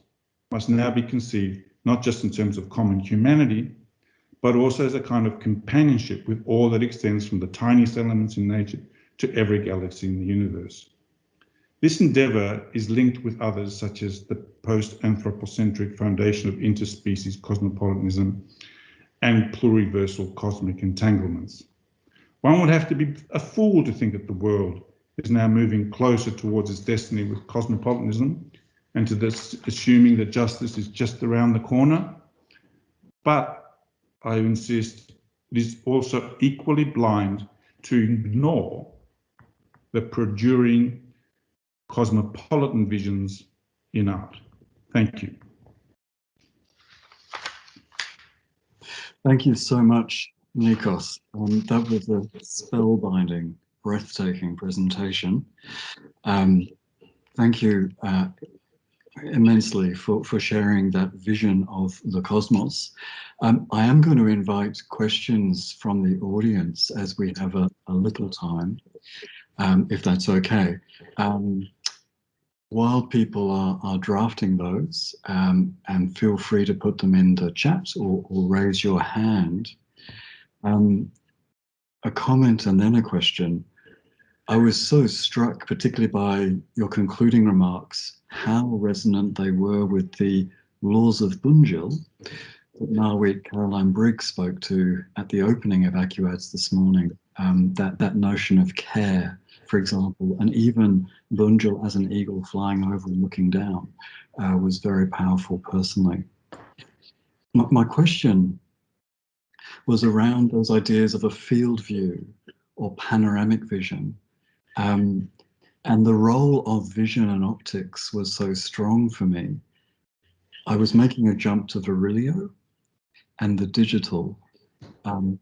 must now be conceived not just in terms of common humanity, but also as a kind of companionship with all that extends from the tiniest elements in nature to every galaxy in the universe. This endeavour is linked with others such as the post-anthropocentric foundation of interspecies cosmopolitanism and pluriversal cosmic entanglements. One would have to be a fool to think that the world is now moving closer towards its destiny with cosmopolitanism and to this assuming that justice is just around the corner. But I insist it is also equally blind to ignore the perduring cosmopolitan visions in art. Thank you. Thank you so much, Nikos. That was a spellbinding, breathtaking presentation. Thank you immensely for sharing that vision of the cosmos. I am going to invite questions from the audience as we have a little time, if that's okay. While people are drafting those, and feel free to put them in the chat or raise your hand. A comment and then a question. I was so struck, particularly by your concluding remarks, how resonant they were with the laws of Bunjil, that Marwit Caroline Briggs spoke to at the opening of ACUADS this morning, that notion of care, for example, and even Bunjil as an eagle flying over and looking down was very powerful personally. My question was around those ideas of a field view or panoramic vision. And the role of vision and optics was so strong for me. I was making a jump to Virilio and the digital,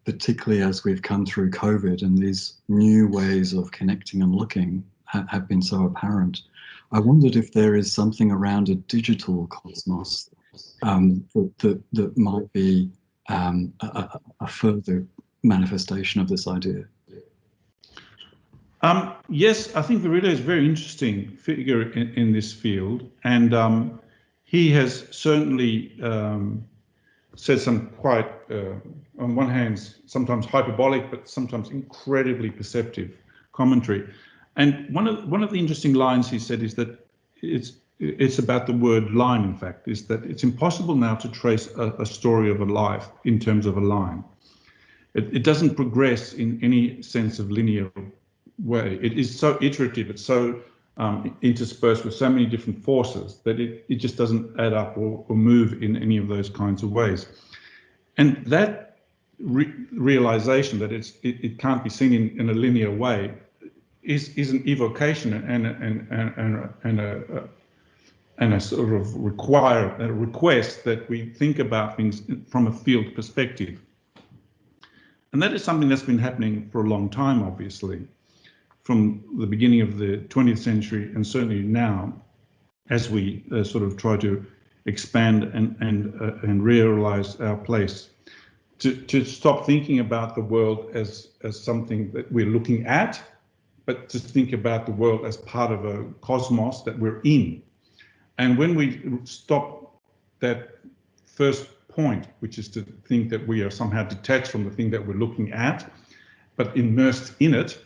particularly as we've come through COVID and these new ways of connecting and looking have been so apparent. I wondered if there is something around a digital cosmos that might be a further manifestation of this idea. Yes, I think Virilio is a very interesting figure in this field, and he has certainly said some quite, on one hand, sometimes hyperbolic, but sometimes incredibly perceptive commentary. And one of the interesting lines he said is that it's about the word line, in fact, is that it's impossible now to trace a story of a life in terms of a line. It doesn't progress in any sense of linear way. It is so iterative, it's so interspersed with so many different forces that it just doesn't add up or move in any of those kinds of ways. And that realization that it can't be seen in a linear way is an evocation and a sort of request that we think about things from a field perspective. And that is something that's been happening for a long time, obviously, from the beginning of the 20th century and certainly now, as we sort of try to expand and realize our place, to stop thinking about the world as something that we're looking at, but to think about the world as part of a cosmos that we're in. And when we stop that first point, which is to think that we are somehow detached from the thing that we're looking at, but immersed in it,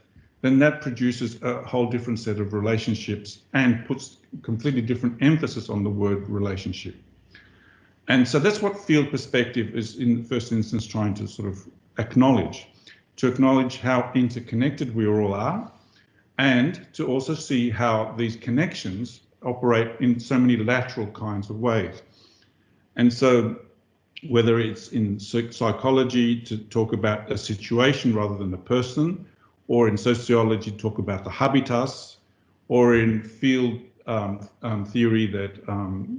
then that produces a whole different set of relationships and puts completely different emphasis on the word relationship. And so that's what field perspective is in the first instance trying to sort of acknowledge, to acknowledge how interconnected we all are, and to also see how these connections operate in so many lateral kinds of ways. And so whether it's in psychology to talk about a situation rather than a person, or in sociology to talk about the habitus, or in field theory that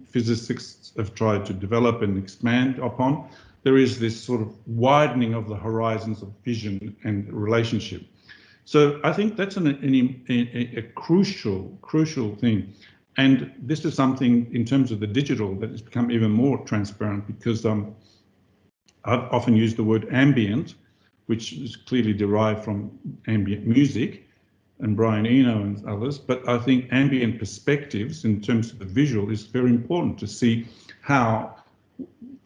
physicists have tried to develop and expand upon, there is this sort of widening of the horizons of vision and relationship. So I think that's a crucial thing. And this is something in terms of the digital that has become even more transparent, because I've often used the word ambient, which is clearly derived from ambient music and Brian Eno and others. But I think ambient perspectives in terms of the visual is very important to see how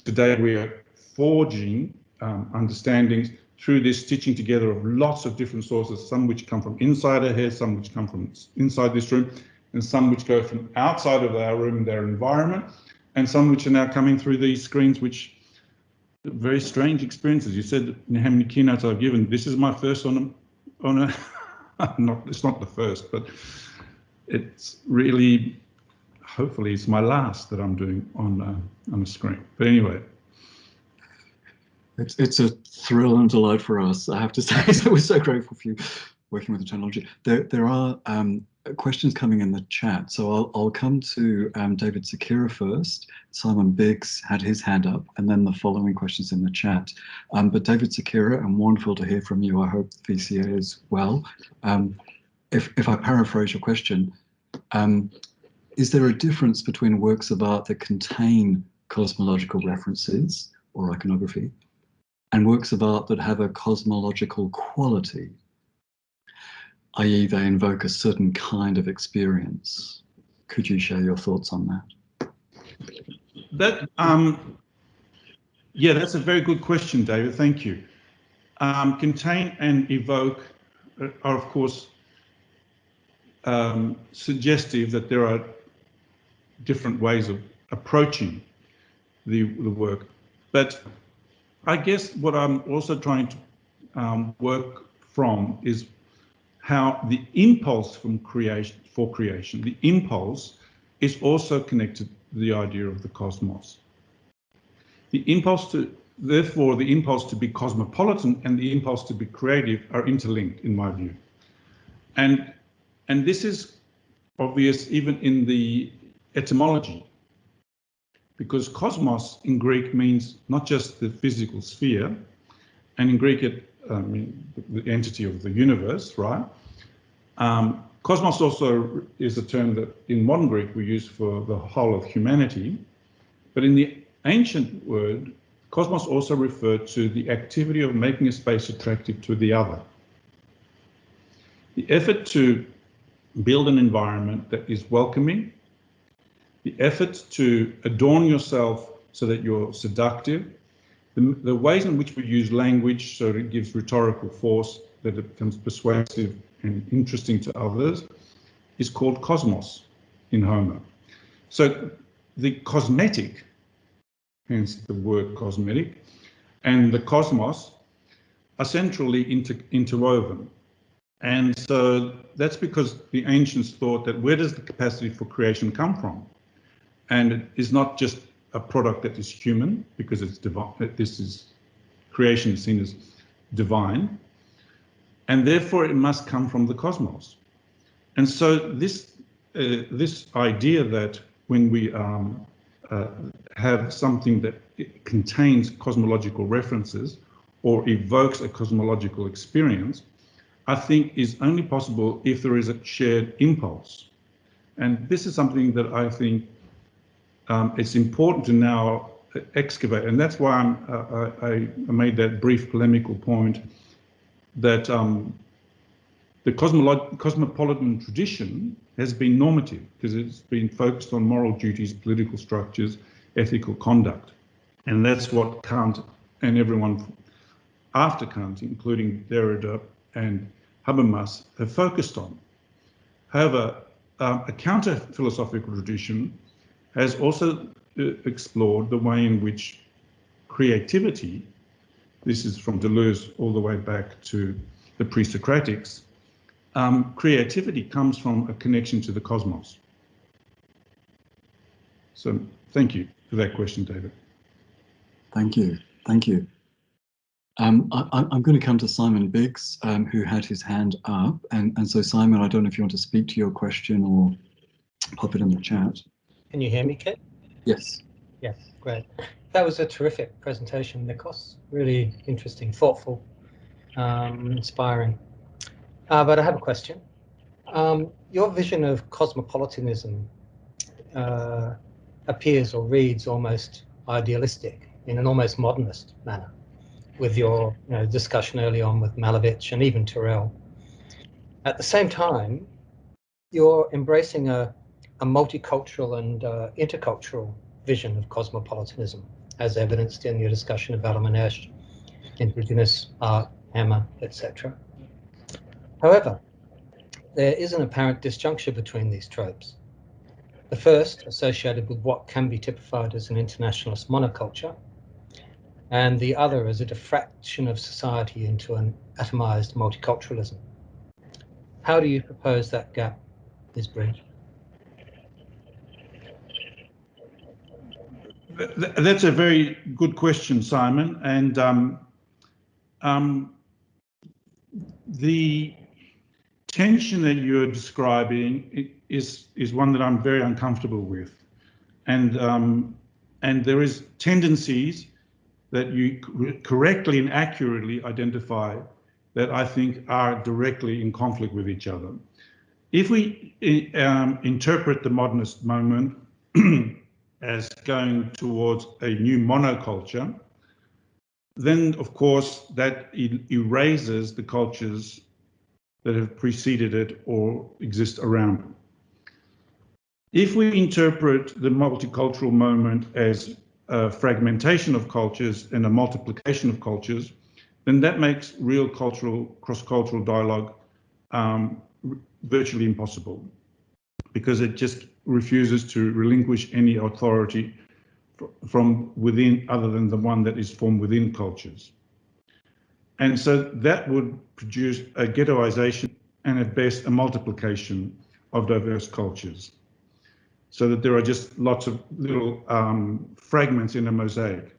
today we are forging understandings through this stitching together of lots of different sources, some which come from inside our head, some which come from inside this room, and some which go from outside of our room, their environment, and some which are now coming through these screens, which very strange experiences. You said how many keynotes I've given. This is my first on a it's not the first, but it's really, hopefully it's my last that I'm doing on a screen. But anyway. It's a thrill and delight for us, I have to say. So we're so grateful for you working with the technology. There are questions coming in the chat. So I'll come to David Sakira first. Simon Biggs had his hand up, and then the following questions in the chat. But David Sakira, and wonderful to hear from you. I hope VCA is well. If I paraphrase your question, is there a difference between works of art that contain cosmological references or iconography and works of art that have a cosmological quality, i.e. they invoke a certain kind of experience? Could you share your thoughts on that? Yeah, that's a very good question, David. Thank you. Contain and evoke are, of course, suggestive that there are different ways of approaching the work. But I guess what I'm also trying to work from is how the impulse for creation, the impulse is also connected to the idea of the cosmos. Therefore, the impulse to be cosmopolitan and the impulse to be creative are interlinked, in my view. And this is obvious even in the etymology, because cosmos in Greek means not just the physical sphere, and in Greek the entity of the universe, right? Cosmos also is a term that in modern Greek we use for the whole of humanity, but in the ancient word, cosmos also referred to the activity of making a space attractive to the other. The effort to build an environment that is welcoming, the effort to adorn yourself so that you're seductive, the ways in which we use language so that it gives rhetorical force, that it becomes persuasive and interesting to others, is called cosmos in Homer. So the cosmetic, hence the word cosmetic, and the cosmos are centrally interwoven. And so that's because the ancients thought that where does the capacity for creation come from? And it is not just a product that is human, because it's divine. Creation is seen as divine, and therefore it must come from the cosmos. And so this idea that when we have something that contains cosmological references or evokes a cosmological experience, I think is only possible if there is a shared impulse. And this is something that I think it's important to now excavate. And that's why I made that brief polemical point that the cosmopolitan tradition has been normative, because it's been focused on moral duties, political structures, ethical conduct. And that's what Kant and everyone after Kant, including Derrida and Habermas, have focused on. However, a counter-philosophical tradition has also explored the way in which creativity, this is from Deleuze all the way back to the pre-Socratics, creativity comes from a connection to the cosmos. So thank you for that question, David. Thank you. Thank you. I'm going to come to Simon Biggs, who had his hand up. And so, Simon, I don't know if you want to speak to your question or pop it in the chat. Can you hear me, Kit? Yes. Yes, great. That was a terrific presentation, Nikos. Really interesting, thoughtful, inspiring. But I have a question. Your vision of cosmopolitanism appears or reads almost idealistic in an almost modernist manner, with your discussion early on with Malevich and even Terrell. At the same time, you're embracing a multicultural and intercultural vision of cosmopolitanism, as evidenced in your discussion of Alamanesh, Indigenous art, Hammer, etc. However, there is an apparent disjuncture between these tropes. The first, associated with what can be typified as an internationalist monoculture, and the other as a diffraction of society into an atomized multiculturalism. How do you propose that gap is bridged? That's a very good question, Simon. And the tension that you're describing is one that I'm very uncomfortable with. And there is tendencies that you correctly and accurately identify that I think are directly in conflict with each other. If we interpret the modernist moment as going towards a new monoculture, then of course that erases the cultures that have preceded it or exist around it. If we interpret the multicultural moment as a fragmentation of cultures and a multiplication of cultures, then that makes real cross-cultural dialogue virtually impossible, because it just refuses to relinquish any authority from within, other than the one that is formed within cultures. And so that would produce a ghettoization and at best a multiplication of diverse cultures, so that there are just lots of little fragments in a mosaic.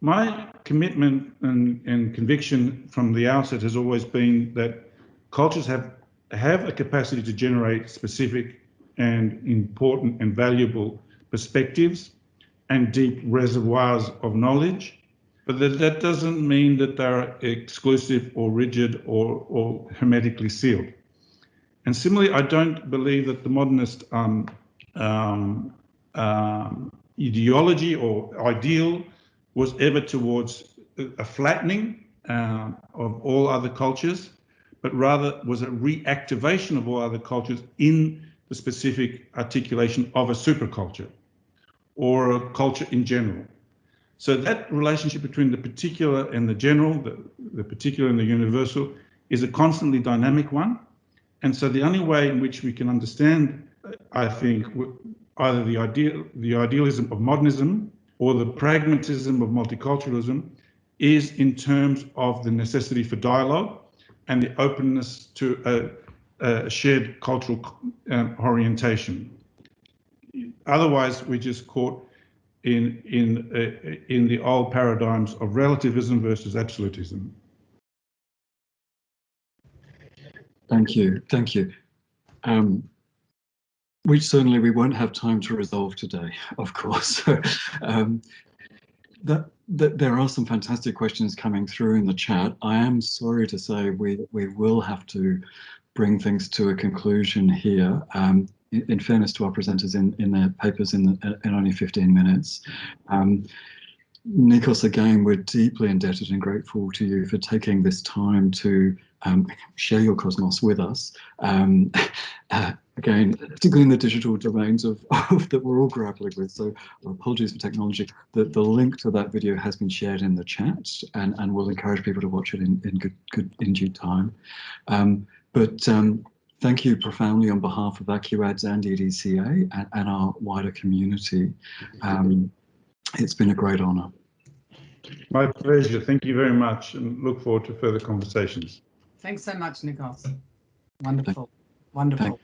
My commitment and conviction from the outset has always been that cultures have a capacity to generate specific and important and valuable perspectives and deep reservoirs of knowledge, but that doesn't mean that they're exclusive or rigid or hermetically sealed. And similarly, I don't believe that the modernist ideology or ideal was ever towards a flattening of all other cultures, but rather was a reactivation of all other cultures in the specific articulation of a superculture or a culture in general. So that relationship between the particular and the general, the particular and the universal, is a constantly dynamic one. And so the only way in which we can understand, I think, either the idealism of modernism or the pragmatism of multiculturalism is in terms of the necessity for dialogue and the openness to a shared cultural orientation. Otherwise, we're just caught in the old paradigms of relativism versus absolutism. Thank you. Which certainly we won't have time to resolve today, of course. There are some fantastic questions coming through in the chat. I am sorry to say we will have to bring things to a conclusion here. In fairness to our presenters in their papers in only 15 minutes. Nikos, again, we're deeply indebted and grateful to you for taking this time to share your cosmos with us. Again, particularly in the digital domains of that we're all grappling with. So apologies for technology. The link to that video has been shared in the chat, and we'll encourage people to watch it in due time. Thank you profoundly on behalf of ACUADS and DDCA and our wider community. It's been a great honour. My pleasure. Thank you very much, and look forward to further conversations. Thanks so much, Nikos. Wonderful. Wonderful.